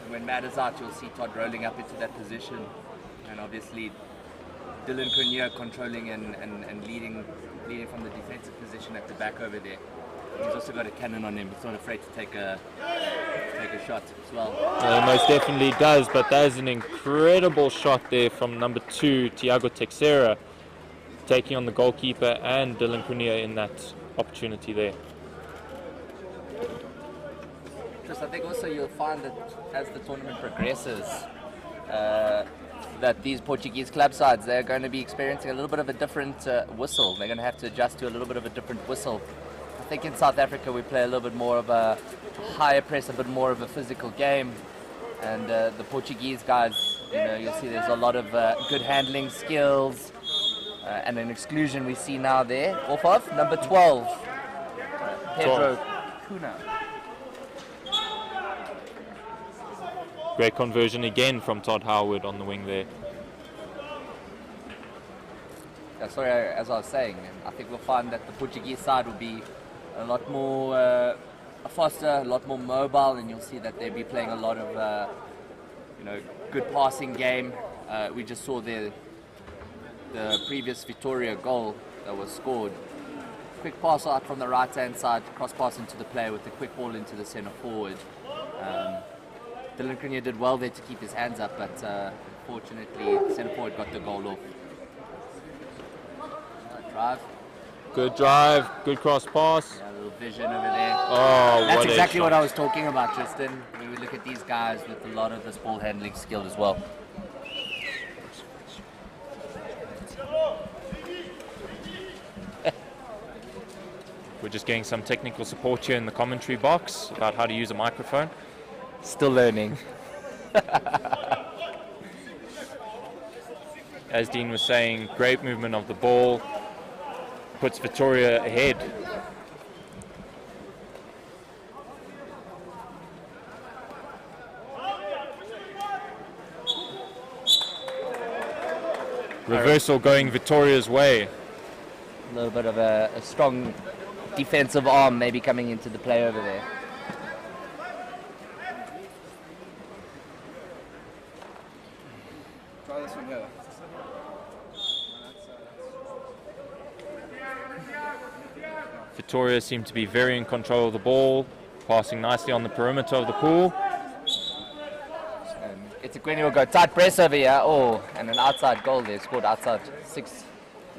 when Matt is out, you'll see Todd rolling up into that position, and obviously Dylan Cronje controlling and leading from the defensive position at the back over there. He's also got a cannon on him. He's not afraid to take a shot as well. He most definitely does, but that is an incredible shot there from number 2, Thiago Texera, taking on the goalkeeper and Dylan Cronje in that opportunity there. Chris, I think also you'll find that as the tournament progresses, that these Portuguese club sides, they're going to be experiencing a little bit of a different whistle. They're going to have to adjust to a little bit of a different whistle. I think in South Africa we play a little bit more of a higher press, a bit more of a physical game. And the Portuguese guys, you'll see there's a lot of good handling skills. And an exclusion we see now there, off of number 12, Pedro Cunha. Great conversion again from Todd Howard on the wing there. Yeah, sorry, as I was saying, I think we'll find that the Portuguese side will be a lot more faster, a lot more mobile, and you'll see that they'll be playing a lot of, good passing game. We just saw the previous Pretoria goal that was scored. Quick pass out from the right-hand side, cross pass into the player with the quick ball into the centre forward. Dylan Cunha did well there to keep his hands up, but unfortunately, the centre forward got the goal off. Drive. Good drive, good cross pass. Yeah, a little vision over there. Oh, that's what exactly a what shot. I was talking about, Tristan. When we look at these guys with a lot of this ball handling skill as well. We're just getting some technical support here in the commentary box about how to use a microphone. Still learning. As Dean was saying, great movement of the ball, puts Pretoria ahead. Reversal going Vitoria's way. A little bit of a strong defensive arm maybe coming into the play over there. Try this one here. Pretoria seem to be very in control of the ball, passing nicely on the perimeter of the pool. ItsHappening will go tight press over here. Oh, and an outside goal there, scored outside 6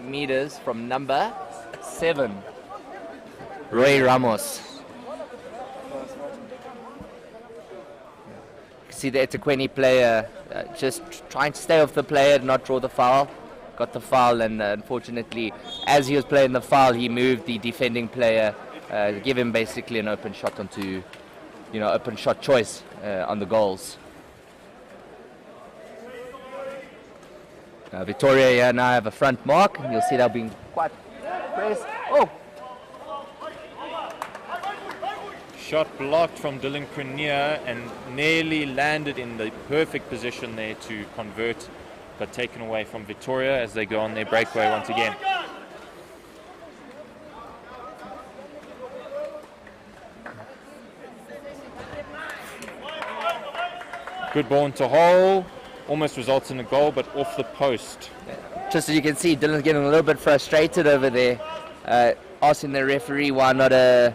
meters from number 7, Roy Ramos. See the ItsHappening player just trying to stay off the player, not draw the foul. Got the foul, and unfortunately, as he was playing the foul, he moved the defending player, give him basically an open shot onto, open shot choice on the goals. Pretoria here now have a front mark, and you'll see they'll be quite pressed. Oh! Shot blocked from Dylan Cunha and nearly landed in the perfect position there to convert, but taken away from Pretoria as they go on their breakaway once again. Good ball into hole, almost results in a goal, but off the post. Just as you can see, Dylan's getting a little bit frustrated over there, asking the referee why not a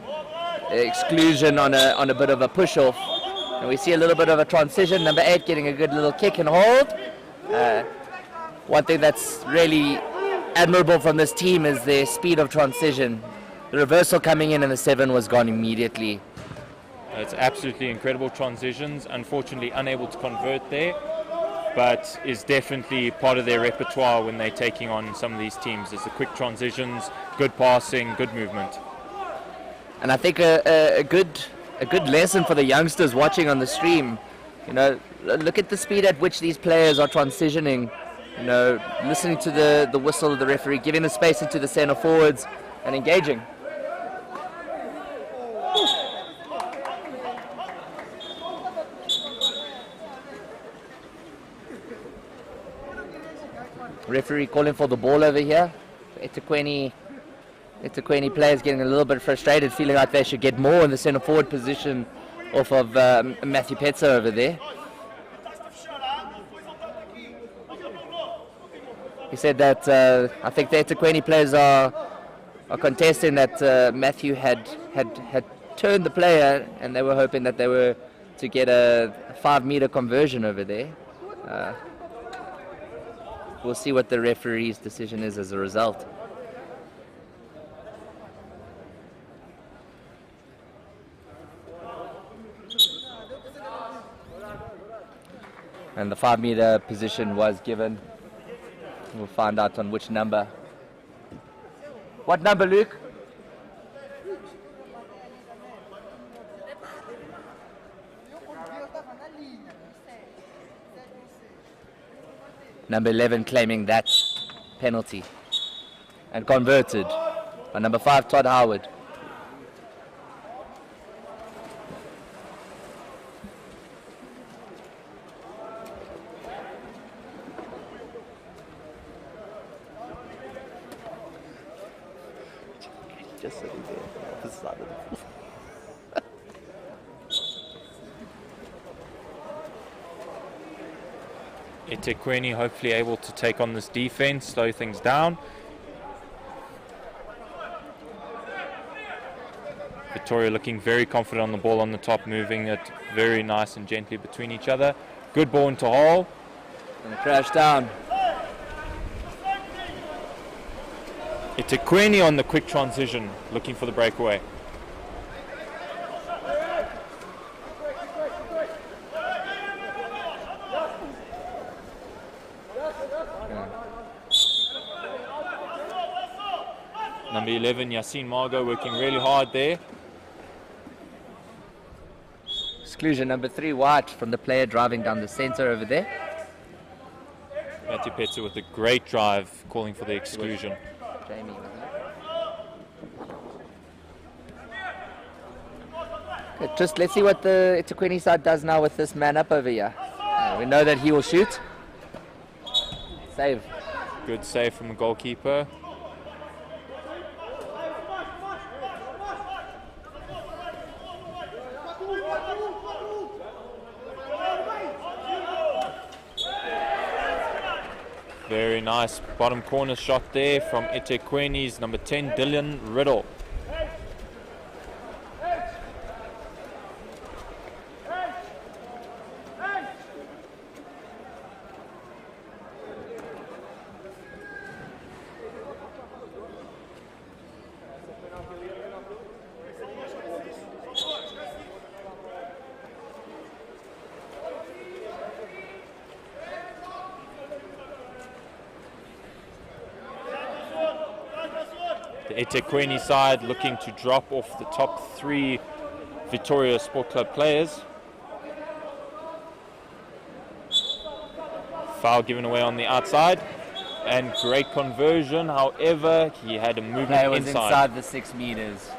exclusion on a bit of a push off. And we see a little bit of a transition. Number 8 getting a good little kick and hold. One thing that's really admirable from this team is their speed of transition. The reversal coming in and the 7 was gone immediately. It's absolutely incredible transitions. Unfortunately, unable to convert there, but is definitely part of their repertoire when they're taking on some of these teams. Is the quick transitions, good passing, good movement. And I think a good lesson for the youngsters watching on the stream. Look at the speed at which these players are transitioning. Listening to the whistle of the referee, giving the space into the centre forwards, and engaging. Referee calling for the ball over here. ItsHappening players getting a little bit frustrated, feeling like they should get more in the centre forward position off of Matthew Petzer over there. He said that I think the ItsHappening players are contesting that Matthew had turned the player, and they were hoping that they were to get a 5-meter conversion over there. We'll see what the referee's decision is as a result. And the 5-meter position was given. We'll find out on which number. What number, Luke? Number 11 claiming that penalty. And converted by number 5, Todd Howard. Just sitting there, opposite side of the field. eThekwini hopefully able to take on this defense, slow things down. Pretoria looking very confident on the ball on the top, moving it very nice and gently between each other. Good ball into hole. And crash down. eThekwini on the quick transition, looking for the breakaway. Number 11, Yassine Margot, working really hard there. Exclusion number 3, White, from the player driving down the center over there. Matthew Petzer with a great drive, calling for the exclusion. Jamie, good. Just let's see what the eThekwini side does now with this man up over here. We know that he will shoot. Save. Good save from the goalkeeper. Very nice bottom corner shot there from eThekwini's number 10, Dylan Riddle. The eThekwini side looking to drop off the top 3 Pretoria Sport Club players. Foul given away on the outside, and great conversion. However, he had a movement Player was inside. inside the 6 meters.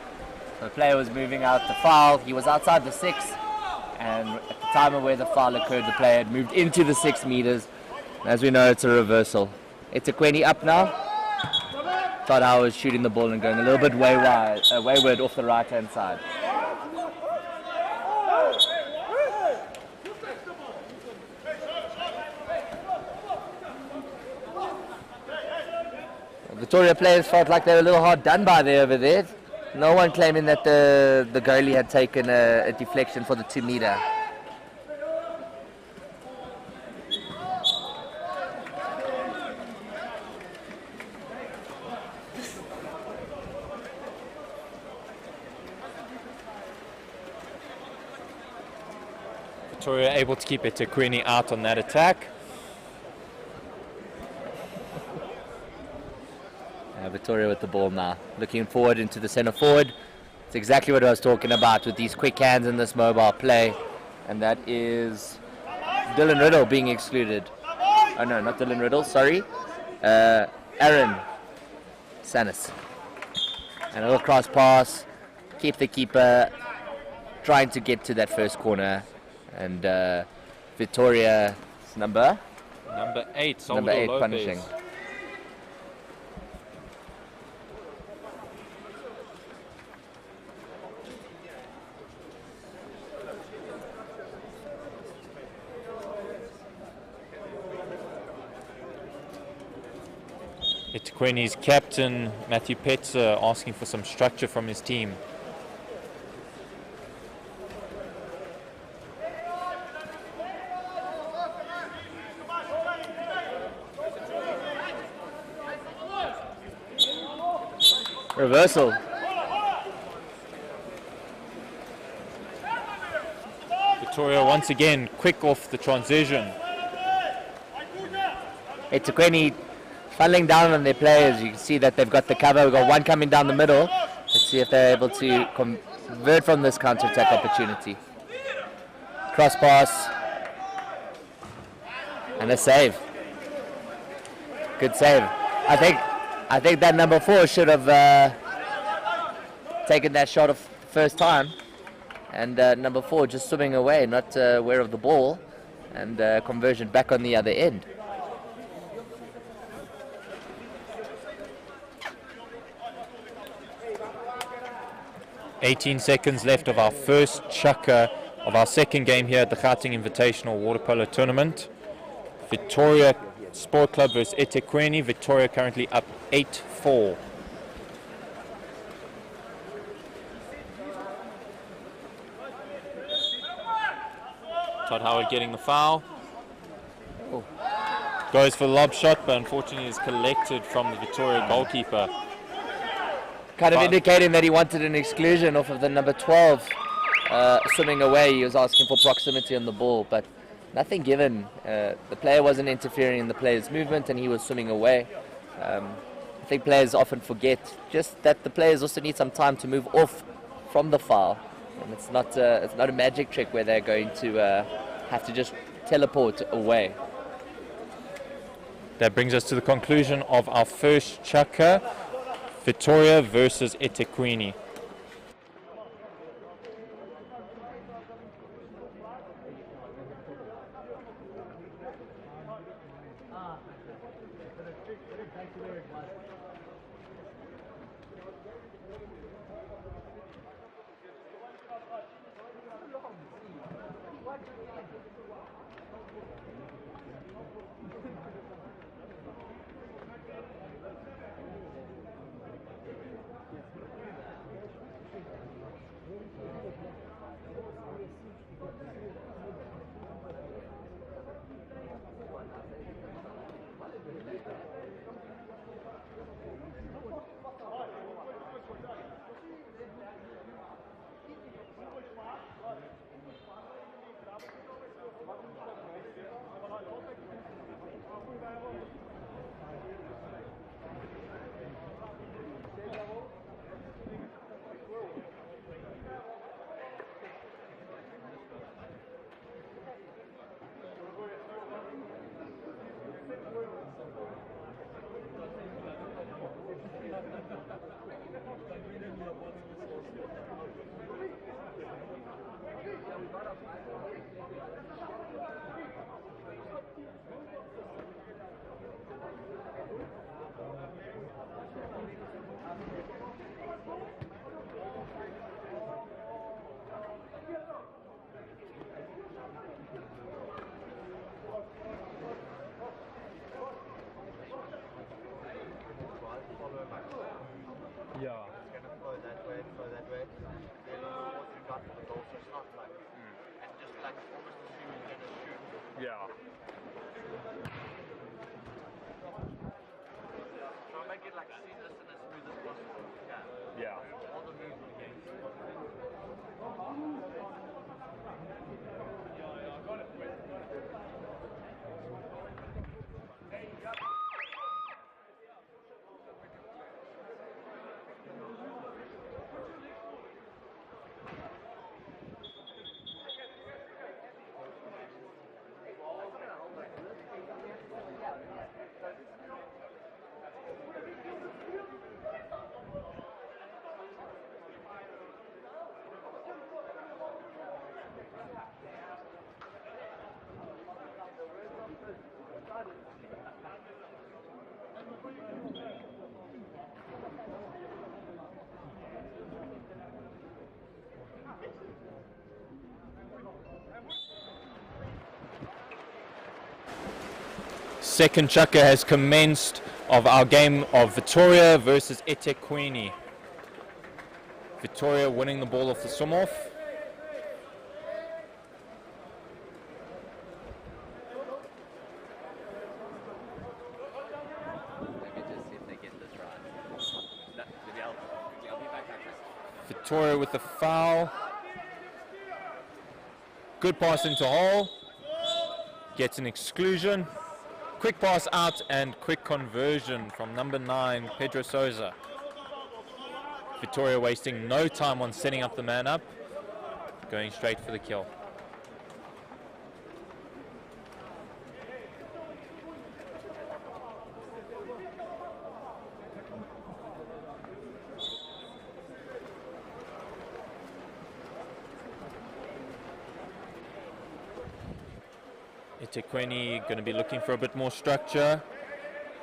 So the player was moving out the foul. He was outside the 6, and at the time of where the foul occurred, the player had moved into the 6 meters. As we know, it's a reversal. eThekwini up now. Todd Howard shooting the ball and going a little bit wayward off the right-hand side. Pretoria players felt like they were a little hard done by there over there. No one claiming that the goalie had taken a deflection for the 2-meter. Pretoria able to keep eThekwini out on that attack. Pretoria with the ball now, looking forward into the centre forward. It's exactly what I was talking about with these quick hands and this mobile play, and that is Dylan Riddle being excluded. Oh no, not Dylan Riddle, sorry. Aaron Sanis. And a little cross pass, keep the keeper trying to get to that first corner, and Victoria's number 8, number 8 Lopez. punishing. eThekwini's captain, Matthew Petzer, asking for some structure from his team. Reversal. Pretoria once again quick off the transition. eThekwini funneling down on their players. You can see that they've got the cover. We've got one coming down the middle. Let's see if they're able to convert from this counter-attack opportunity. Cross pass. And a save. Good save. I think that number 4 should have taken that shot of first time. And number 4 just swimming away, not aware of the ball. And conversion back on the other end. "18 seconds left of our first chukker of our second game here at the Gauteng Invitational Water Polo Tournament. Pretoria Sport Club versus eThekwini. Pretoria currently up 8-4. Todd Howard getting the foul. Oh. Goes for the lob shot, but unfortunately is collected from the Pretoria goalkeeper. Kind of indicating that he wanted an exclusion off of the number 12 swimming away. He was asking for proximity on the ball, but nothing given. The player wasn't interfering in the player's movement and he was swimming away. I think players often forget just that the players also need some time to move off from the foul. And it's not a magic trick where they're going to have to just teleport away. That brings us to the conclusion of our first chukker. Pretoria versus eThekwini. Second chukker has commenced of our game of Pretoria versus eThekwini. Pretoria winning the ball off the swim-off. Pretoria with the foul. Good pass into hole. Gets an exclusion. quick pass out and quick conversion from number 9, Pedro Souza. Pretoria wasting no time on setting up the man up, going straight for the kill. eThekwini going to be looking for a bit more structure.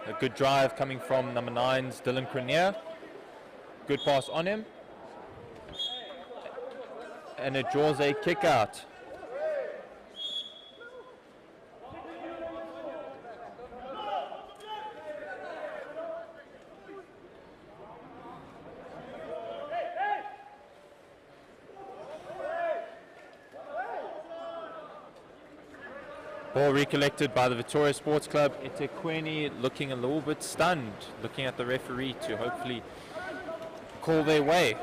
A good drive coming from number 9's Dylan Cranier. Good pass on him. And it draws a kick out. Ball recollected by the Pretoria Sports Club. eThekwini looking a little bit stunned, looking at the referee to hopefully call their way.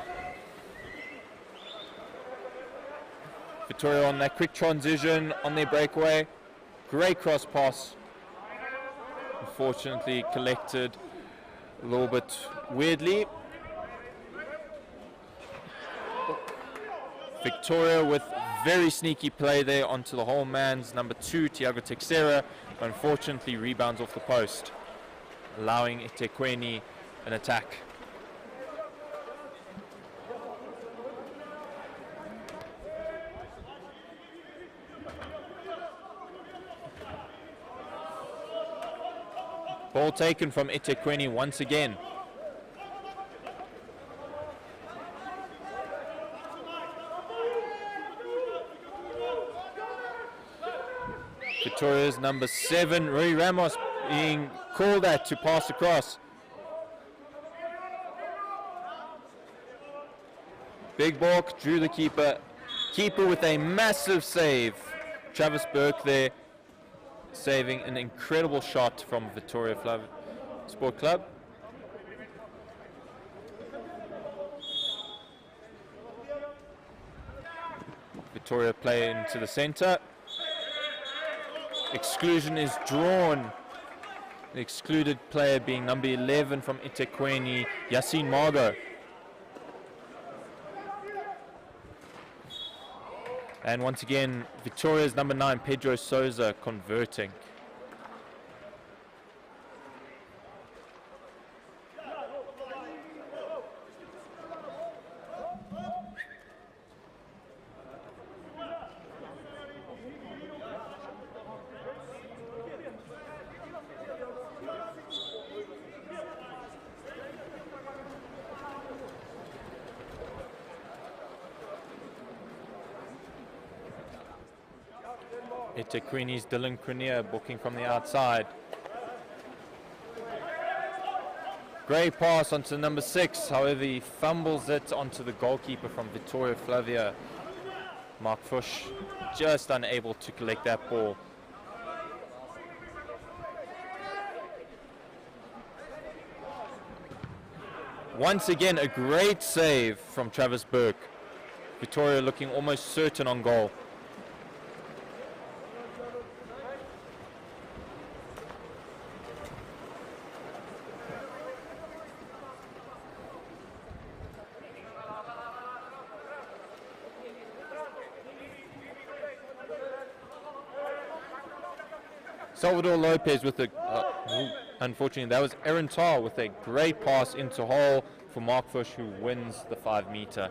Pretoria on that quick transition, on their breakaway. Great cross pass. Unfortunately collected a little bit weirdly. Victoria with very sneaky play there onto the whole man's number 2, Tiago Texera. Unfortunately rebounds off the post, allowing eThekwini an attack. Ball taken from eThekwini once again. Victoria's number 7, Rui Ramos, being called at to pass across. Big Balk drew the keeper. Keeper with a massive save. Travis Burke there, saving an incredible shot from Pretoria Sport Club. Pretoria play into the centre. Exclusion is drawn. The excluded player being number 11 from eThekwini, Yassine Margo. And once again, Victoria's number 9, Pedro Souza, converting. eThekwini's Dylan Cranier booking from the outside. Great pass onto number 6, however he fumbles it onto the goalkeeper from Victoria Flavia. Mark Fush just unable to collect that ball. Once again a great save from Travis Burke. Pretoria looking almost certain on goal. Salvador Lopez with a, unfortunately that was Aaron Tarr with a great pass into hole for Mark Fush, who wins the 5 meter.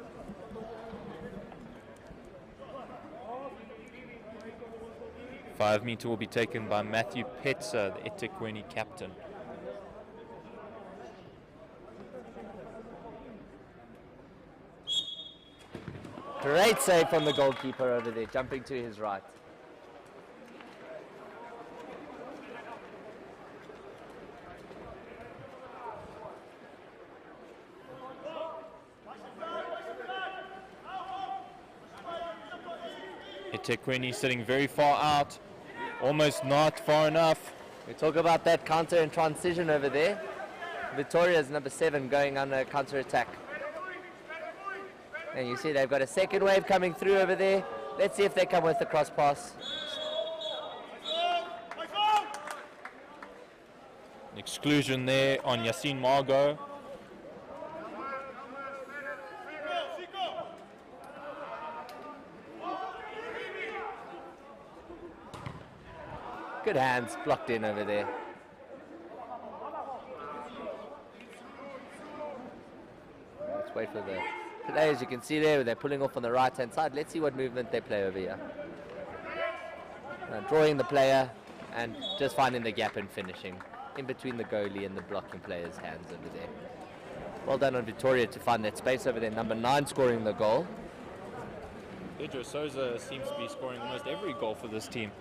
Five meter will be taken by Matthew Petzer, the eThekwini captain. Great save from the goalkeeper over there, jumping to his right. eThekwini sitting very far out, almost not far enough. We talk about that counter and transition over there. Victoria's number 7 going on a counter attack. And you see they've got a second wave coming through over there. Let's see if they come with the cross pass. An exclusion there on Yassine Margot. Good hands, blocked in over there. Let's wait for the players. You can see there, they're pulling off on the right-hand side. Let's see what movement they play over here. Drawing the player and just finding the gap and finishing in between the goalie and the blocking player's hands over there. Well done on Pretoria to find that space over there. Number 9 scoring the goal. Pedro Souza seems to be scoring almost every goal for this team.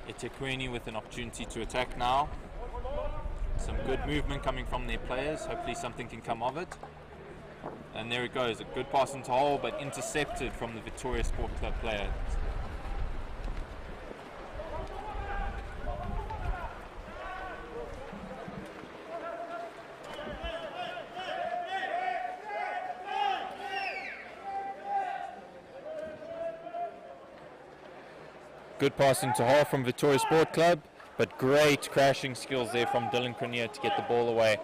eThekwini with an opportunity to attack now. Some good movement coming from their players. Hopefully something can come of it. And there it goes, a good pass into hole, but intercepted from the Pretoria Sport Club player. Good pass into hole from Pretoria Sport Club, but great crashing skills there from Dylan Cranier to get the ball away.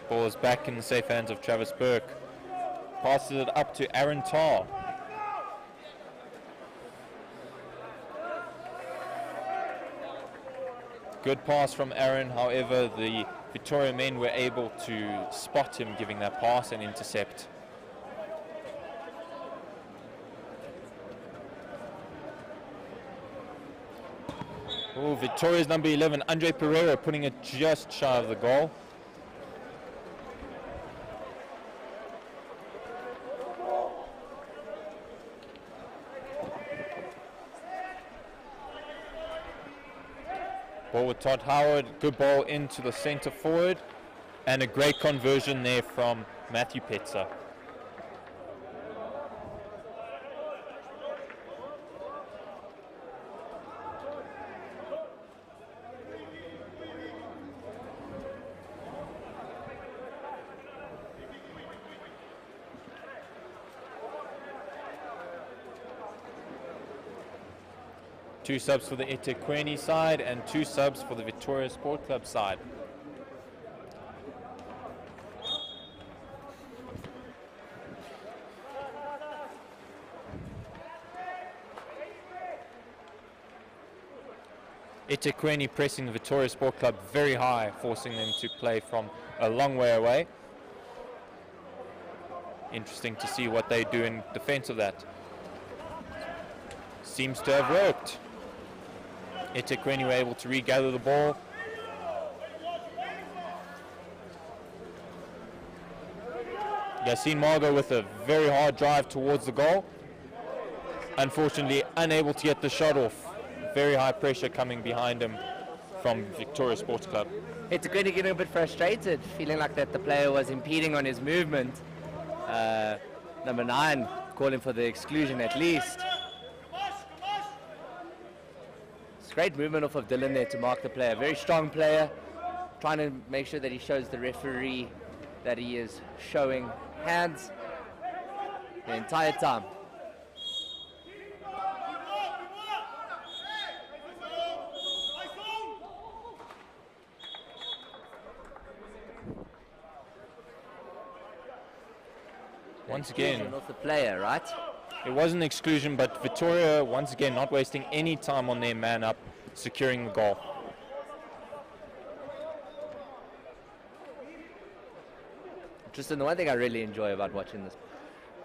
Ball is back in the safe hands of Travis Burke. Passes it up to Aaron Tarr. Good pass from Aaron, however the Pretoria men were able to spot him giving that pass and intercept. Oh, Victoria's number 11, Andre Pereira, putting it just shy of the goal. Ball with Todd Howard, good ball into the centre forward, and a great conversion there from Matthew Petzer. Two subs for the eThekwini side and two subs for the Pretoria Sport Club side. eThekwini pressing the Pretoria Sport Club very high, forcing them to play from a long way away. Interesting to see what they do in defense of that. Seems to have worked. eThekwini were able to regather the ball. Yassine Margot with a very hard drive towards the goal. Unfortunately, unable to get the shot off. Very high pressure coming behind him from Pretoria Sports Club. eThekwini getting a bit frustrated, feeling like that the player was impeding on his movement. Number 9 calling for the exclusion at least. Great movement off of Dylan there to mark the player. Very strong player, trying to make sure that he shows the referee that he is showing hands the entire time. Once again, off the player, right? It was an exclusion, but Pretoria, once again, not wasting any time on their man up, securing the goal. Tristan, the one thing I really enjoy about watching this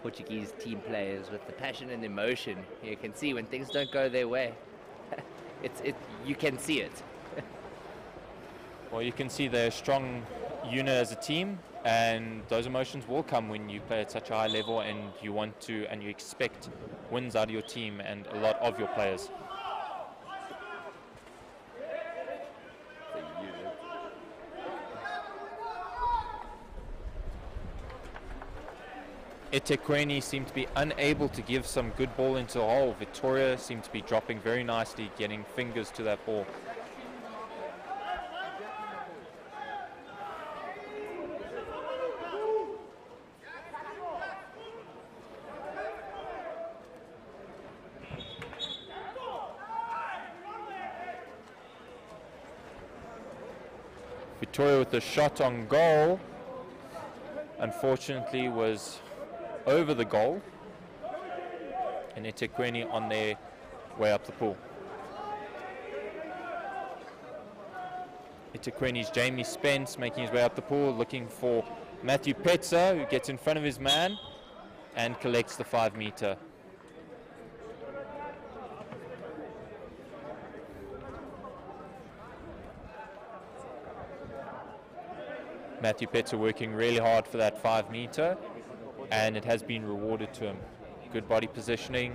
Portuguese team play is with the passion and emotion. You can see when things don't go their way. You can see it. Well, you can see they're a strong unit as a team, and those emotions will come when you play at such a high level and you want to and you expect wins out of your team and a lot of your players. eThekwini seemed to be unable to give some good ball into the hole. Pretoria seemed to be dropping very nicely, getting fingers to that ball. Pretoria with the shot on goal, unfortunately was over the goal, and eThekwini on their way up the pool. eThekwini's Jamie Spence making his way up the pool, looking for Matthew Petzer, who gets in front of his man and collects the 5 meter. Matthew Petzer working really hard for that 5 meter, and it has been rewarded to him. Good body positioning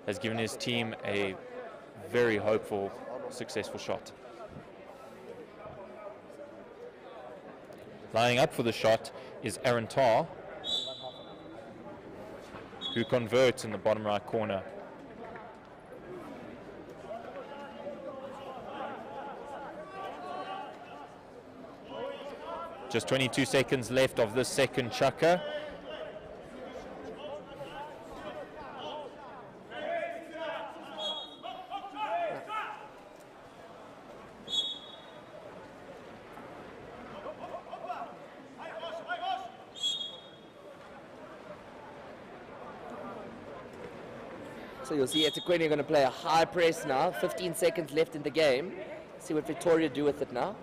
has given his team a very hopeful, successful shot. Lining up for the shot is Aaron Tarr, who converts in the bottom right corner. Just 22 seconds left of this second chukker. So you'll see eThekwini are going to play a high press now. 15 seconds left in the game. See what Pretoria do with it now.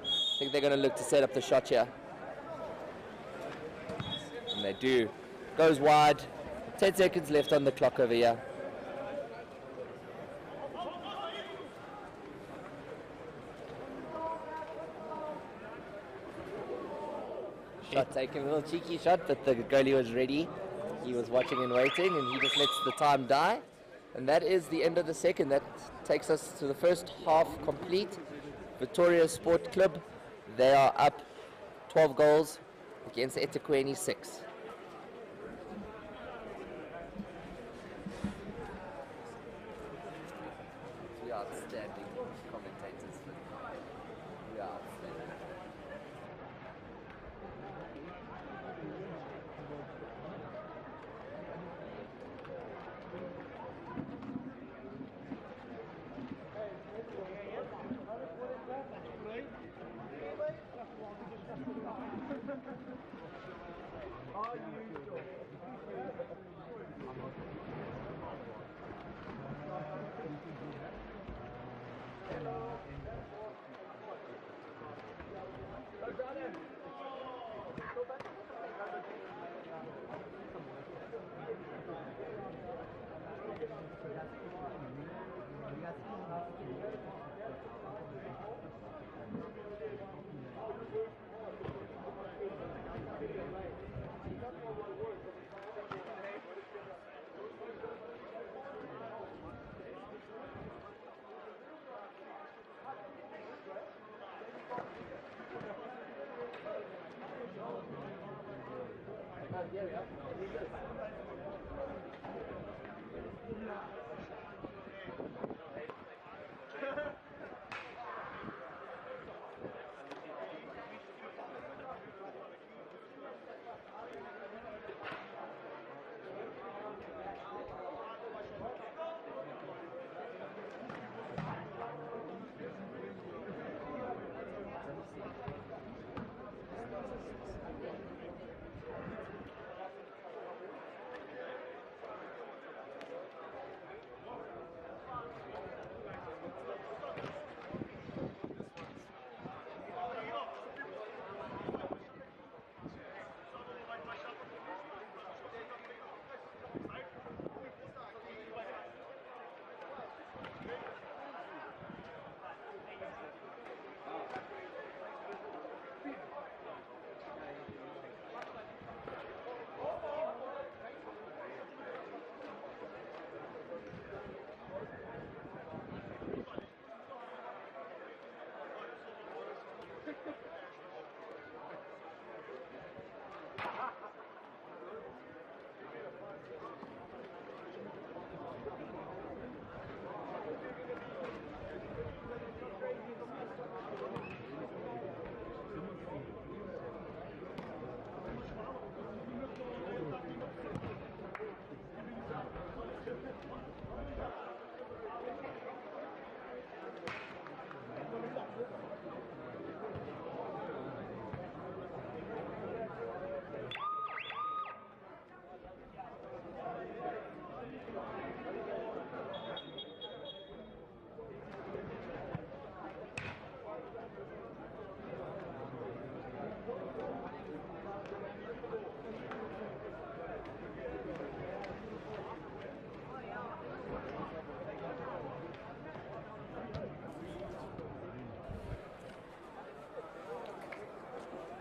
I think they're going to look to set up the shot here. And they do. Goes wide. 10 seconds left on the clock over here. Shot taken, a little cheeky shot, but the goalie was ready. He was watching and waiting, and he just lets the time die. And that is the end of the second. That takes us to the first half complete. Pretoria Sport Club, they are up 12 goals against eThekwini 6. We are outstanding commentators. We are outstanding.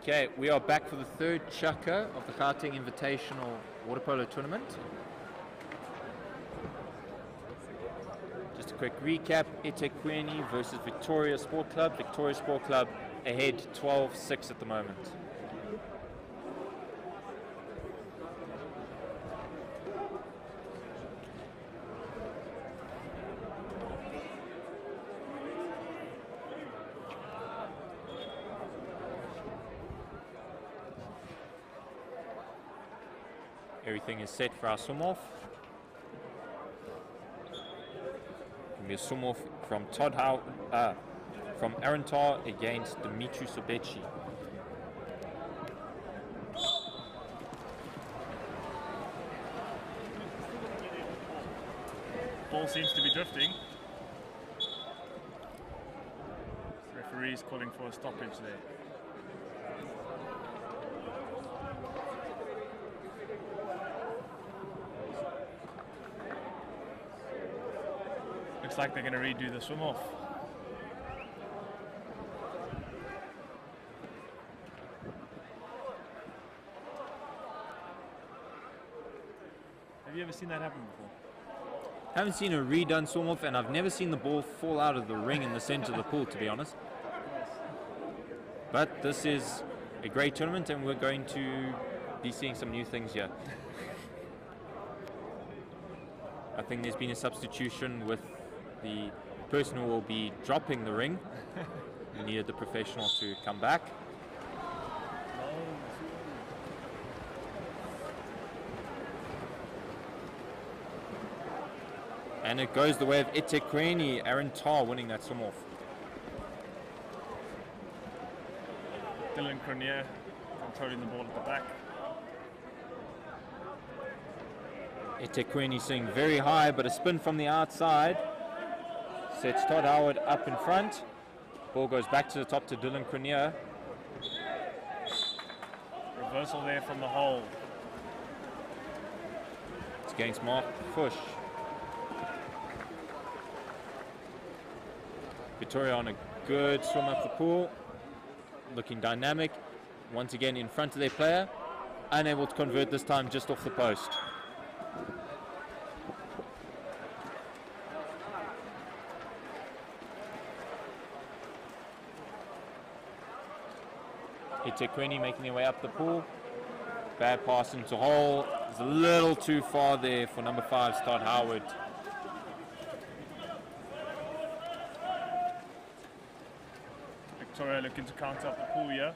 Okay, we are back for the third chukker of the Gauteng Invitational Water Polo Tournament. Just a quick recap, ItsHappening versus Pretoria Sport Club. Victoria Sport Club ahead 12-6 at the moment. Everything is set for our swim-off. Going to be a swim-off from from Arantar against Dimitri Sobeci. Ball seems to be drifting. The referee's calling for a stoppage there. Looks like they're going to redo the swim-off. Have you ever seen that happen before? I haven't seen a redone swim-off, and I've never seen the ball fall out of the ring in the center of the pool, to be honest. But this is a great tournament, and we're going to be seeing some new things here. I think there's been a substitution with the person who will be dropping the ring. We needed the professional to come back. And it goes the way of ItsHappening, Arantar winning that swim-off. Dylan Cronier controlling the ball at the back. ItsHappening sitting very high, but a spin from the outside sets Todd Howard up in front. Ball goes back to the top to Dylan Cronier. Reversal there from the hole. It's against Mark Fush. Pretoria on a good swim up the pool, looking dynamic. Once again in front of their player, unable to convert this time, just off the post. ItsHappening making their way up the pool. Bad pass into hole. It's a little too far there for number 5, Todd Howard. Victoria looking to counter up the pool here.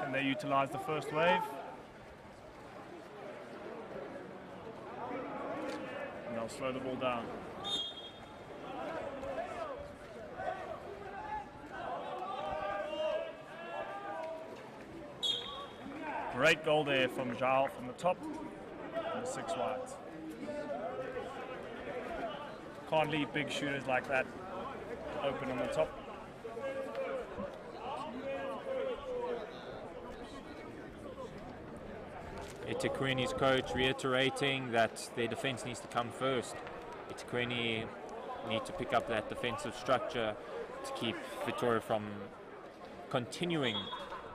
Can they utilize the first wave? And they'll slow the ball down. Great goal there from Zhao from the top, and the 6 wide. Can't leave big shooters like that open on the top. ItsHappening's coach reiterating that their defense needs to come first. ItsHappening need to pick up that defensive structure to keep Pretoria from continuing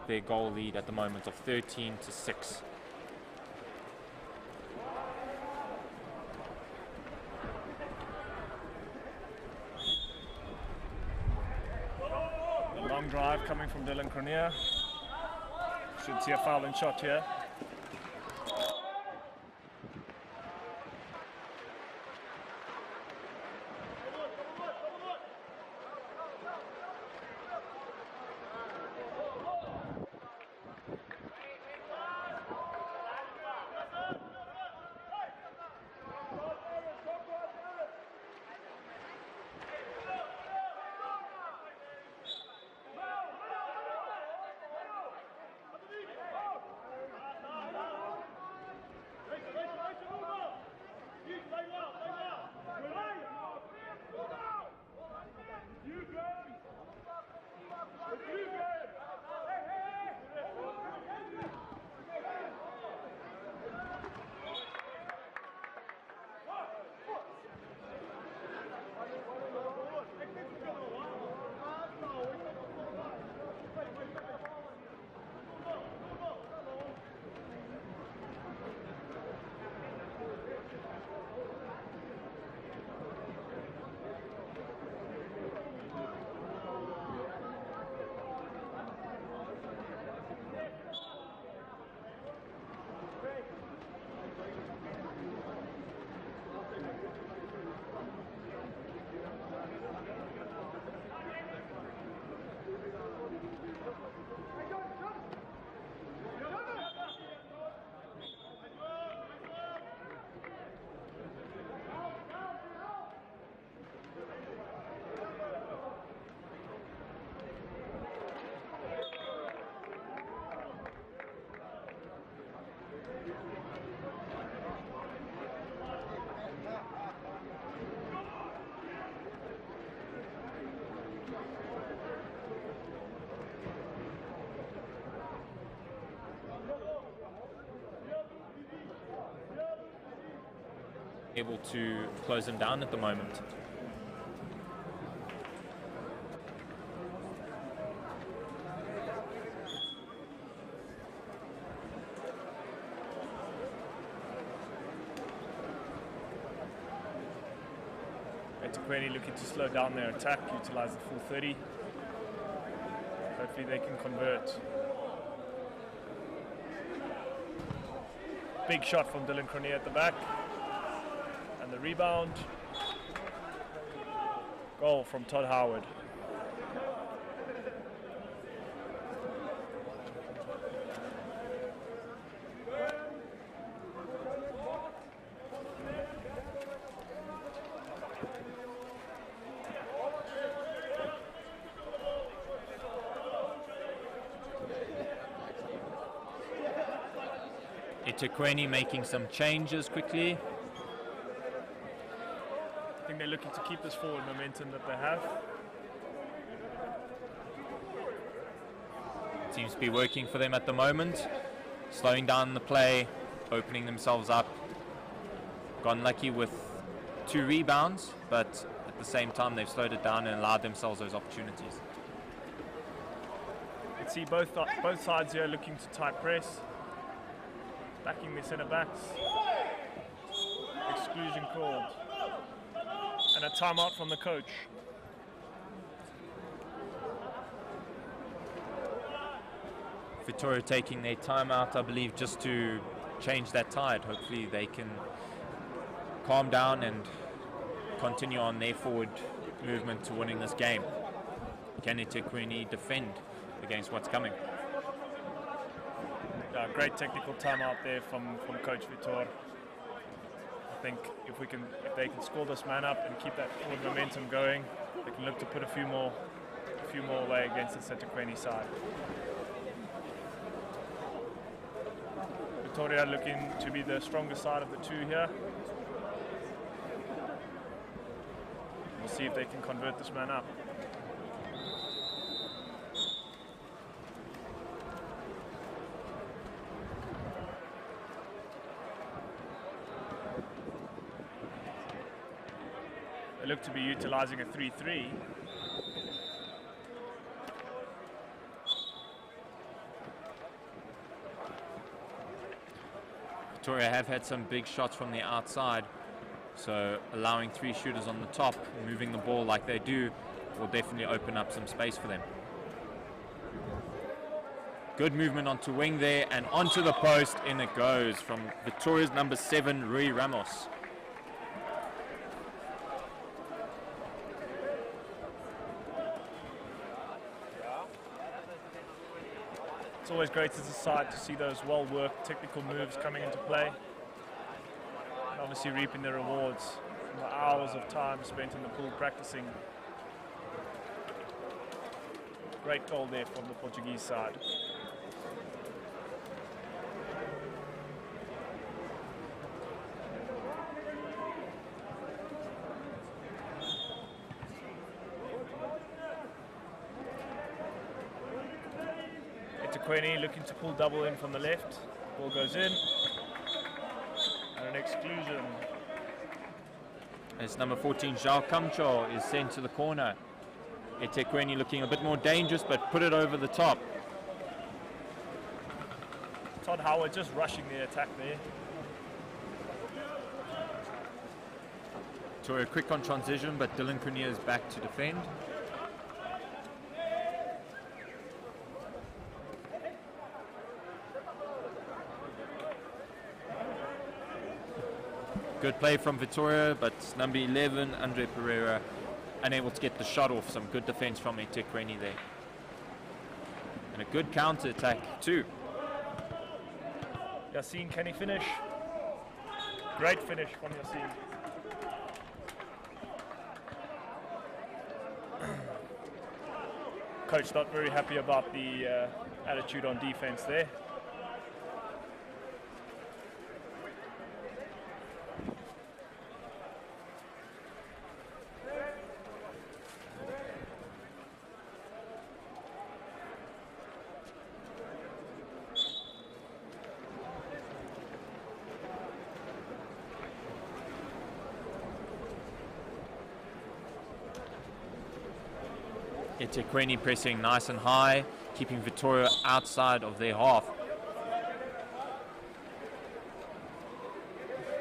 their goal lead at the moment of 13-6. The long drive coming from Dylan Cronier. Should see a fouling shot here. able to close them down at the moment. eThekwini looking to slow down their attack, utilize the full 30. Hopefully they can convert. Big shot from Dylan Cronier at the back. And the rebound. Goal from Todd Howard. eThekwini making some changes quickly. I think they're looking to keep this forward momentum that they have. Seems to be working for them at the moment. Slowing down the play, opening themselves up. Gone lucky with 2 rebounds, but at the same time they've slowed it down and allowed themselves those opportunities. You can see both sides here looking to tight press. Backing the centre backs. Exclusion called. And a timeout from the coach. Pretoria taking their timeout, I believe, just to change that tide. Hopefully they can calm down and continue on their forward movement to winning this game. Can eThekwini defend against what's coming? Great technical timeout there from Coach Vitor. I think if they can score this man up and keep that forward momentum going, they can look to put a few more away against the eThekwini side. Pretoria looking to be the stronger side of the two here. We'll see if they can convert this man up. They look to be utilizing a 3-3. Pretoria have had some big shots from the outside, so allowing 3 shooters on the top, moving the ball like they do, will definitely open up some space for them. Good movement onto wing there and onto the post, in it goes from Victoria's number 7, Rui Ramos. It's always great as a side to see those well-worked technical moves coming into play. And obviously reaping the rewards from the hours of time spent in the pool practicing. Great goal there from the Portuguese side. eThekwini looking to pull double in from the left. Ball goes in. And an exclusion. As number 14, Zhao Kamcho, is sent to the corner. eThekwini looking a bit more dangerous, but put it over the top. Todd Howard just rushing the attack there. Victoria quick on transition, but Dylan Cronier is back to defend. Good play from Victoria, but number 11, Andre Pereira, unable to get the shot off. Some good defense from eThekwini there. And a good counter attack too. Yassine, can he finish? Great finish from Yassine. Coach not very happy about the attitude on defense there. ItsHappening pressing nice and high, keeping Pretoria outside of their half.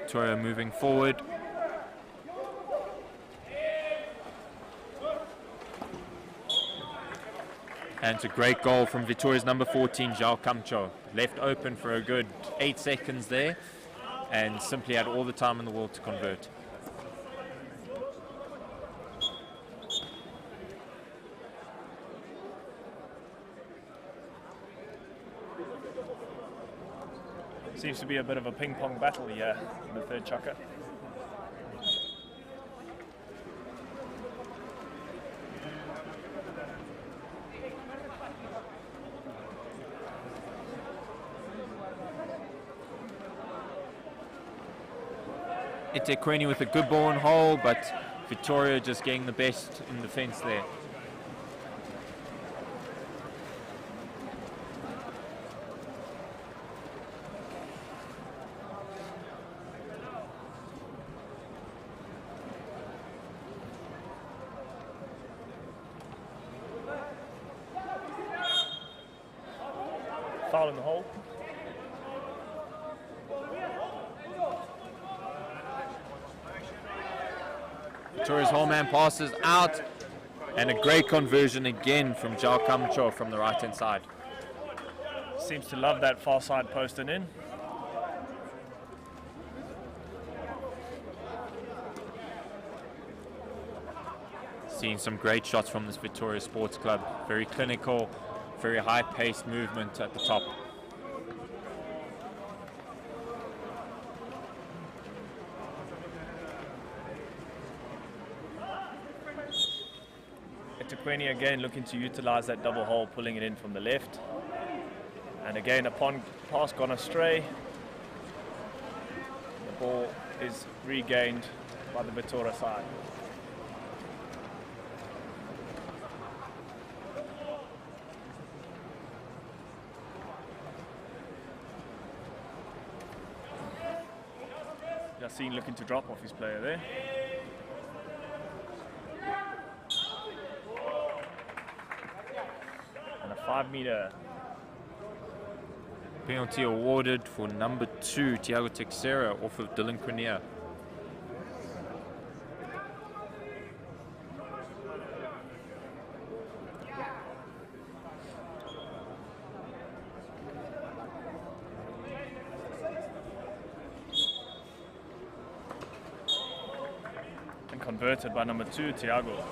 Pretoria moving forward. And it's a great goal from Victoria's number 14, Zhao Kamcho. Left open for a good 8 seconds there, and simply had all the time in the world to convert. Seems to be a bit of a ping-pong battle here in the third chukker. ItsHappening with a good ball in hole, but Pretoria just getting the best in defence there. Foul in the hole. Victoria's whole man passes out, and a great conversion again from Zhao Kamcho from the right hand side. Seems to love that far side post and in. Seeing some great shots from this Pretoria Sports Club. Very clinical, very high paced movement at the top. ItsHappening again looking to utilize that double hole, pulling it in from the left. And again, upon pass gone astray, the ball is regained by the Pretoria side. Yassine looking to drop off his player there. And a 5-meter Penalty awarded for number 2, Tiago Teixeira, off of Dylan Crinier. And converted by number 2, Tiago.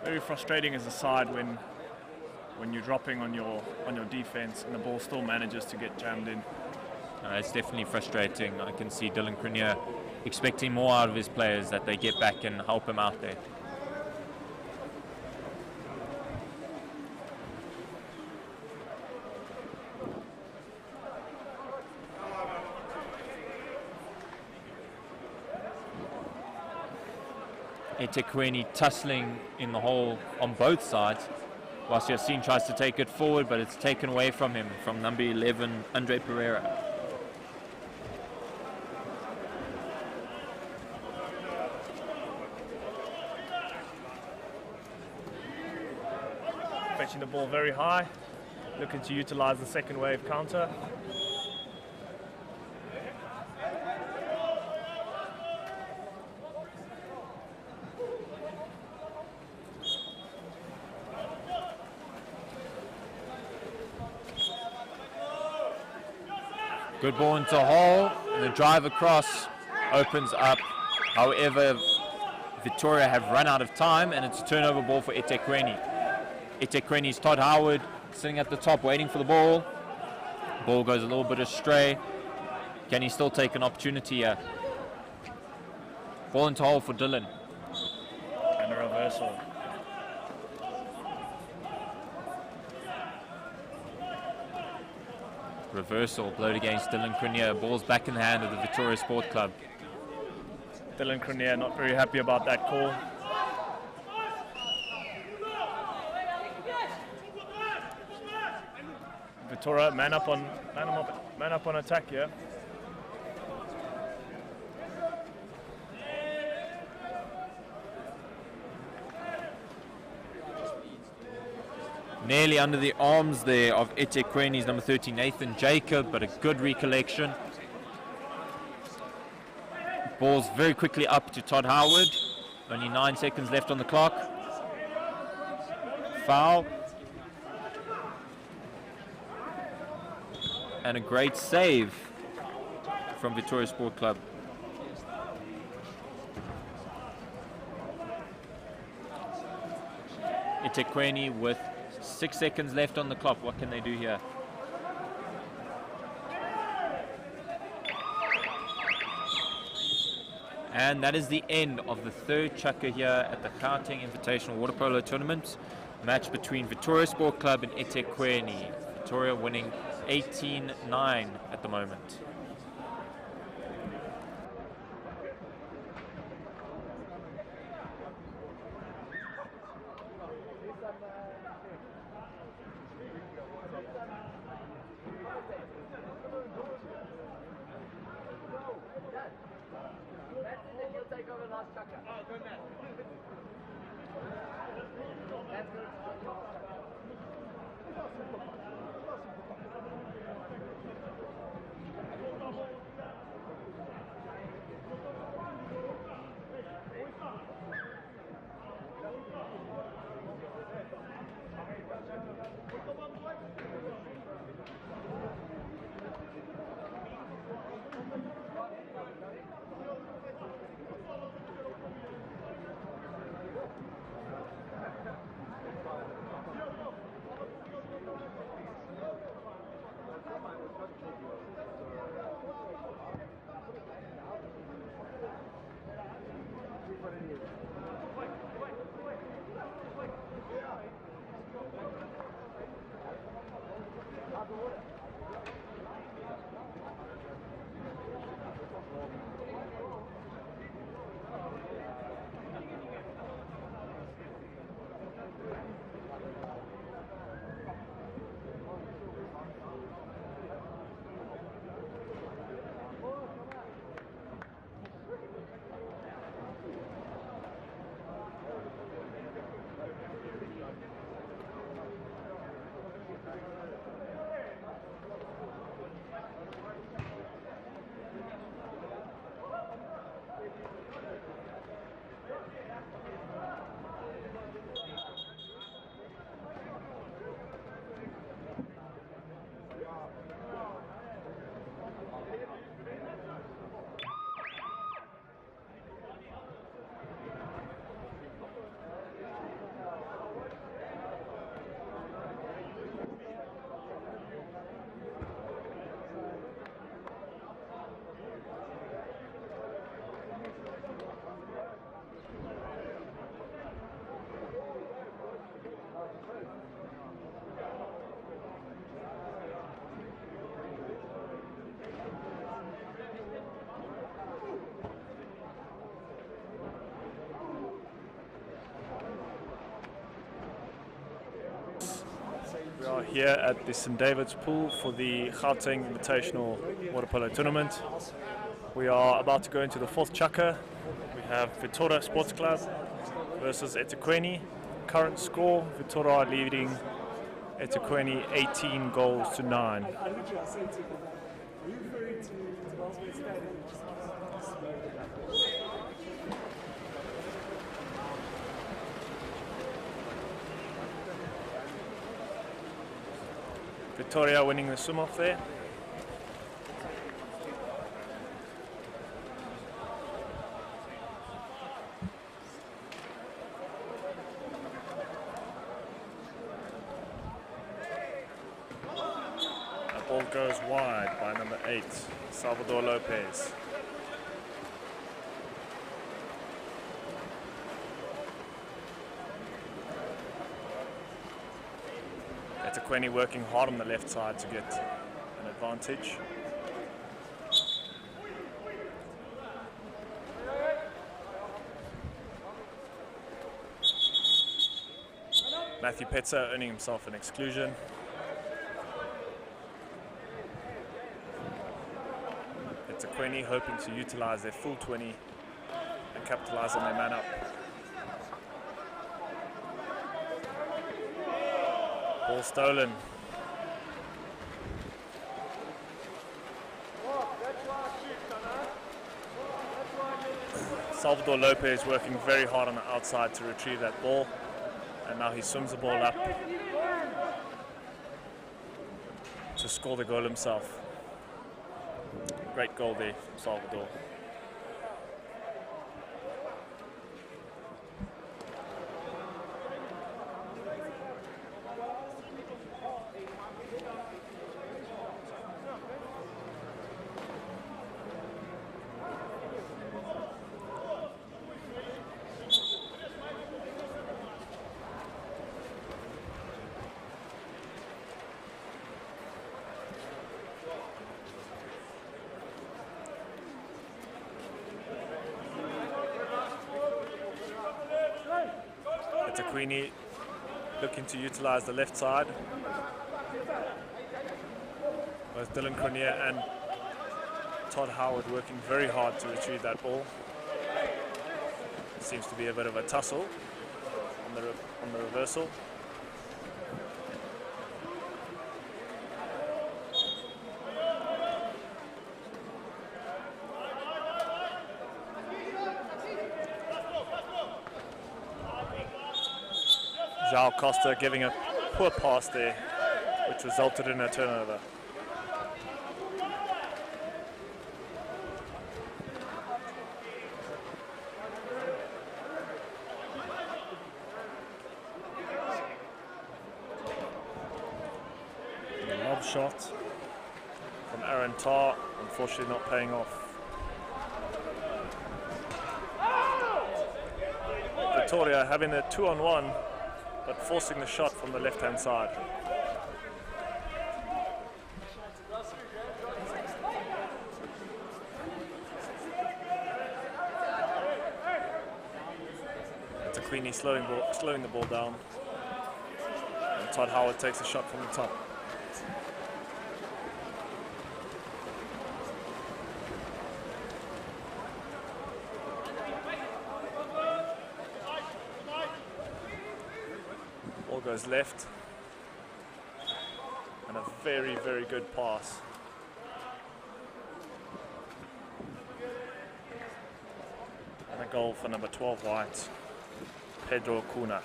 Very frustrating as a side when you're dropping on your defense and the ball still manages to get jammed in. It's definitely frustrating. I can see Dylan Crinier expecting more out of his players, that they get back and help him out there. ItsHappening tussling in the hole on both sides, whilst Yassine tries to take it forward, but it's taken away from him, from number 11, Andre Pereira. Fetching the ball very high, looking to utilize the second wave counter. Good ball into hole, and the drive across opens up. However, Pretoria have run out of time, and it's a turnover ball for ItsHappening. ItsHappening's Todd Howard sitting at the top waiting for the ball. Ball goes a little bit astray. Can he still take an opportunity here? Ball into hole for Dylan. And a reversal. Reversal, blowed against Dylan Crinier. Ball's back in the hand of the Pretoria Sport Club. Dylan Crinier not very happy about that call. Pretoria man up on attack here. Nearly under the arms there of eThekwini's number 13, Nathan Jacob, but a good recollection. Ball's very quickly up to Todd Howard. Only 9 seconds left on the clock. Foul. And a great save from Pretoria Sport Club. eThekwini with 6 seconds left on the clock. What can they do here? And that is the end of the third chukker here at the Gauteng Invitational Water Polo Tournament. Match between Pretoria Sport Club and eThekwini. Pretoria winning 18-9 at the moment. We are here at the St. David's Pool for the Gauteng Invitational Water Polo Tournament. We are about to go into the fourth chukker. We have Pretoria Sports Club versus eThekwini. Current score, Pretoria are leading eThekwini 18 goals to 9. Pretoria winning the swim off there. The ball goes wide by number 8, Salvador Lopez. eThekwini working hard on the left side to get an advantage. Matthew Petzer earning himself an exclusion. eThekwini hoping to utilize their full 20 and capitalize on their man up. Ball stolen. Salvador Lopez working very hard on the outside to retrieve that ball, and now he swings the ball up to score the goal himself. Great goal there from Salvador. Queenie looking to utilize the left side. Both Dylan Cornier and Todd Howard working very hard to retrieve that ball. Seems to be a bit of a tussle on the reversal. João Costa giving a poor pass there, which resulted in a turnover. A lob shot from Aaron Tarr, unfortunately not paying off. Pretoria having a 2-on-1, but forcing the shot from the left-hand side. It's a Queenie slowing the ball down. And Todd Howard takes a shot from the top. Goes left, and a very, very good pass. And a goal for number 12 white, Pedro Cunha.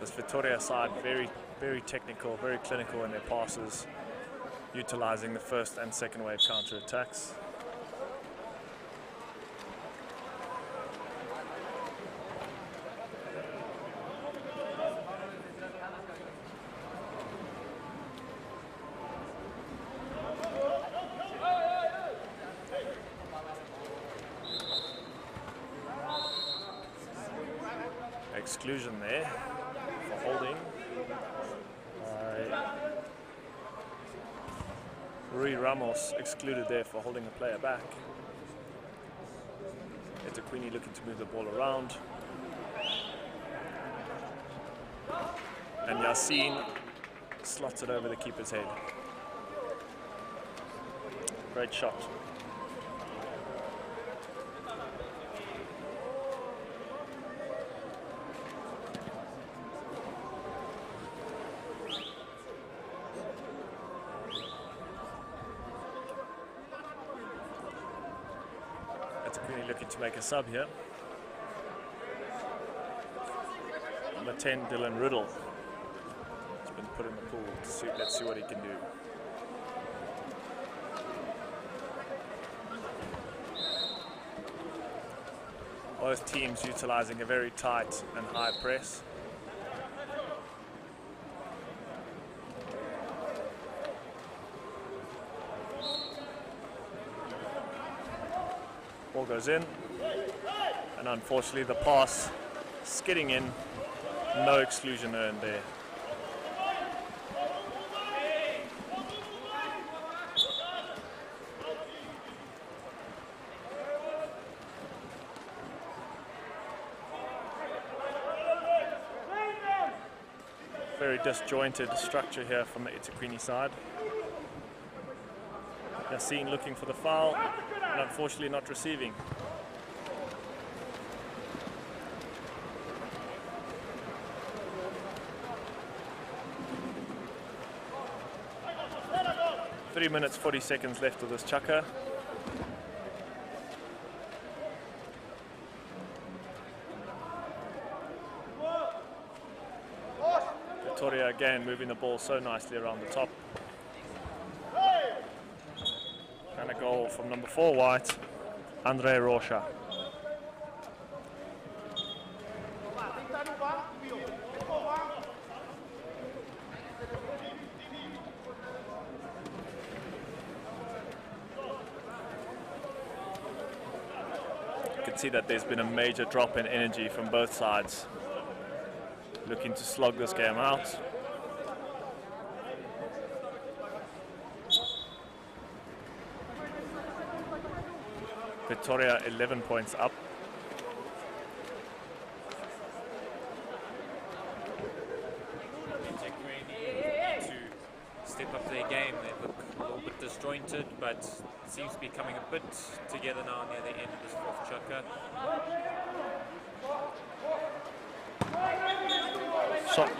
This Pretoria side very, very technical, very clinical in their passes, utilizing the first and second wave counter-attacks. Exclusion there for holding. Rui Ramos excluded there for holding the player back. It's a Queenie looking to move the ball around. And Yassine slots it over the keeper's head. Great shot. Looking to make a sub here. Number 10, Dylan Riddle, has been put in the pool. Let's see what he can do. Both teams utilizing a very tight and high press. Ball goes in, and unfortunately the pass skidding in, no exclusion earned there. Very disjointed structure here from the eThekwini side. Yassine looking for the foul, and unfortunately not receiving. 3 minutes 40 seconds left of this chukker. Pretoria again moving the ball so nicely around the top. And a goal from number 4 white, Andre Rocha. You can see that there's been a major drop in energy from both sides, looking to slog this game out. Pretoria 11 points up. To step up their game, they look a little bit disjointed, but it seems to be coming a bit together now near the end of this fourth chukker. Shot.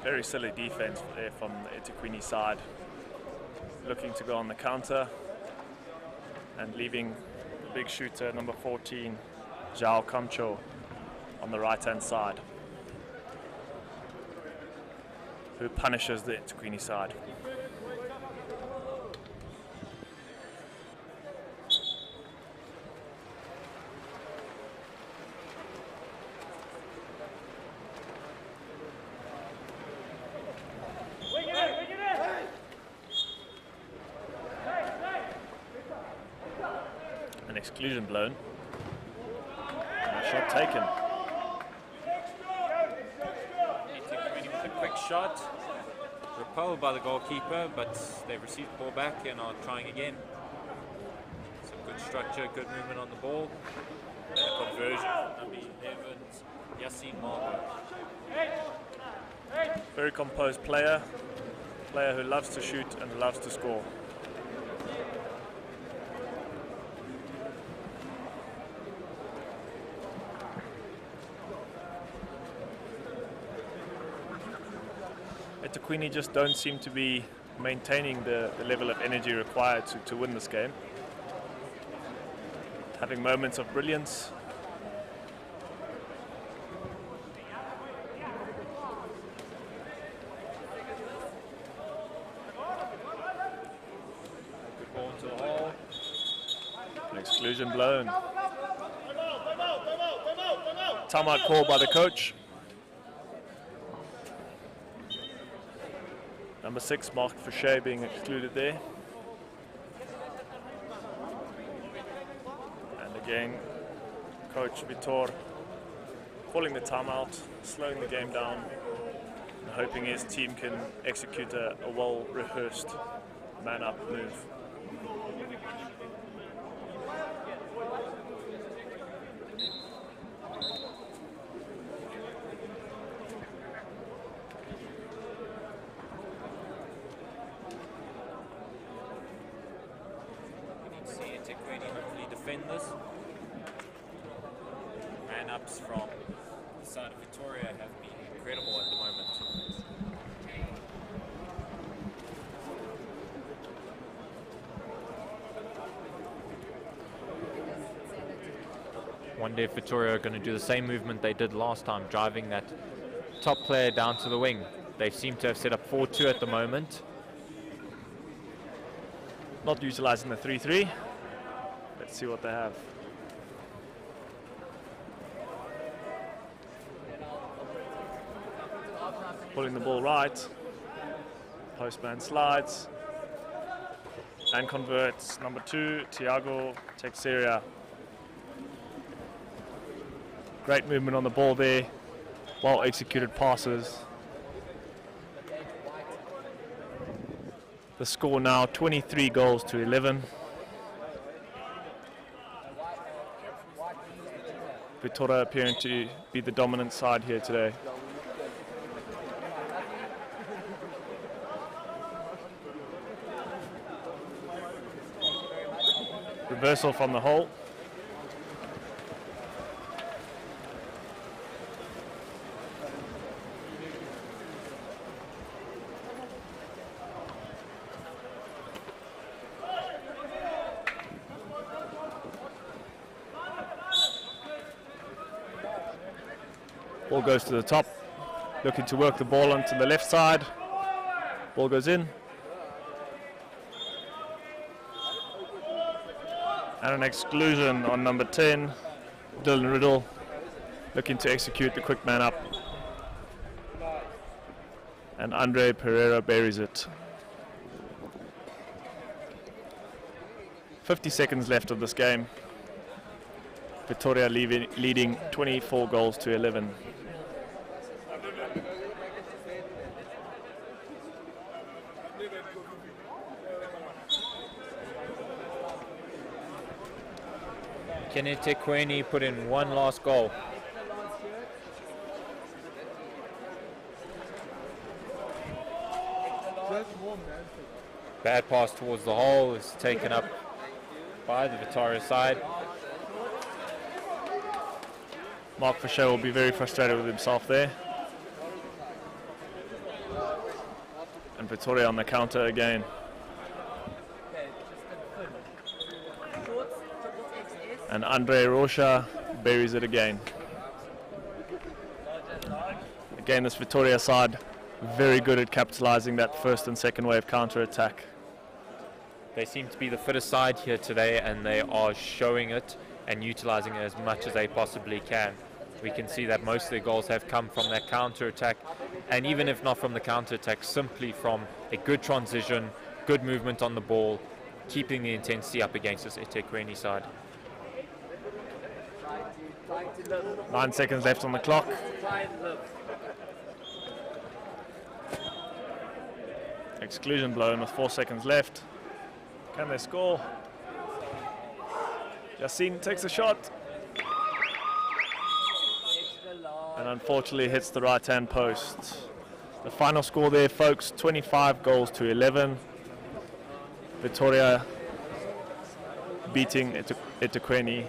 Very silly defense there from the eThekwini side, looking to go on the counter and leaving the big shooter, number 14, Zhao Kamcho, on the right-hand side, who punishes the eThekwini side. An exclusion blown. And a shot taken. With a quick shot, repelled by the goalkeeper, but they've received the ball back and are trying again. Some good structure, good movement on the ball. And a conversion from number 11, Yassine Marbo. Very composed player who loves to shoot and loves to score. eThekwini just don't seem to be maintaining the level of energy required to win this game. Having moments of brilliance. Good ball into the hole. An exclusion blown. Timeout call by the coach. Number 6, Mark Fouché, being excluded there. And again, Coach Vitor calling the timeout, slowing the game down, and hoping his team can execute a well-rehearsed man-up move. Defenders. Man-ups from the side of Pretoria have been incredible at the moment. One day Pretoria are going to do the same movement they did last time, driving that top player down to the wing. They seem to have set up 4-2 at the moment. Not utilizing the 3-3. Let's see what they have. Pulling the ball right. Postman slides and converts. Number 2, Thiago Texeria. Great movement on the ball there. Well executed passes. The score now 23 goals to 11. Pretoria appearing to be the dominant side here today. Reversal from the hole. Ball goes to the top, looking to work the ball onto the left side. Ball goes in. And an exclusion on number 10, Dylan Riddle, looking to execute the quick man up. And Andre Pereira buries it. 50 seconds left of this game. Pretoria leading 24 goals to 11. Can eThekwini put in one last goal? Bad pass towards the hole is taken up by the Pretoria side. Mark Fisher will be very frustrated with himself there. And Pretoria on the counter again. And Andre Rocha buries it again. Again, this Pretoria side very good at capitalizing that first and second wave counter attack. They seem to be the fittest side here today, and they are showing it and utilizing it as much as they possibly can. We can see that most of their goals have come from that counter attack, and even if not from the counter attack, simply from a good transition, good movement on the ball, keeping the intensity up against this eThekwini side. 9 seconds left on the clock. Exclusion blown with 4 seconds left. Can they score? Yassine takes a shot. And unfortunately hits the right-hand post. The final score there, folks, 25 goals to 11. Pretoria beating eThekwini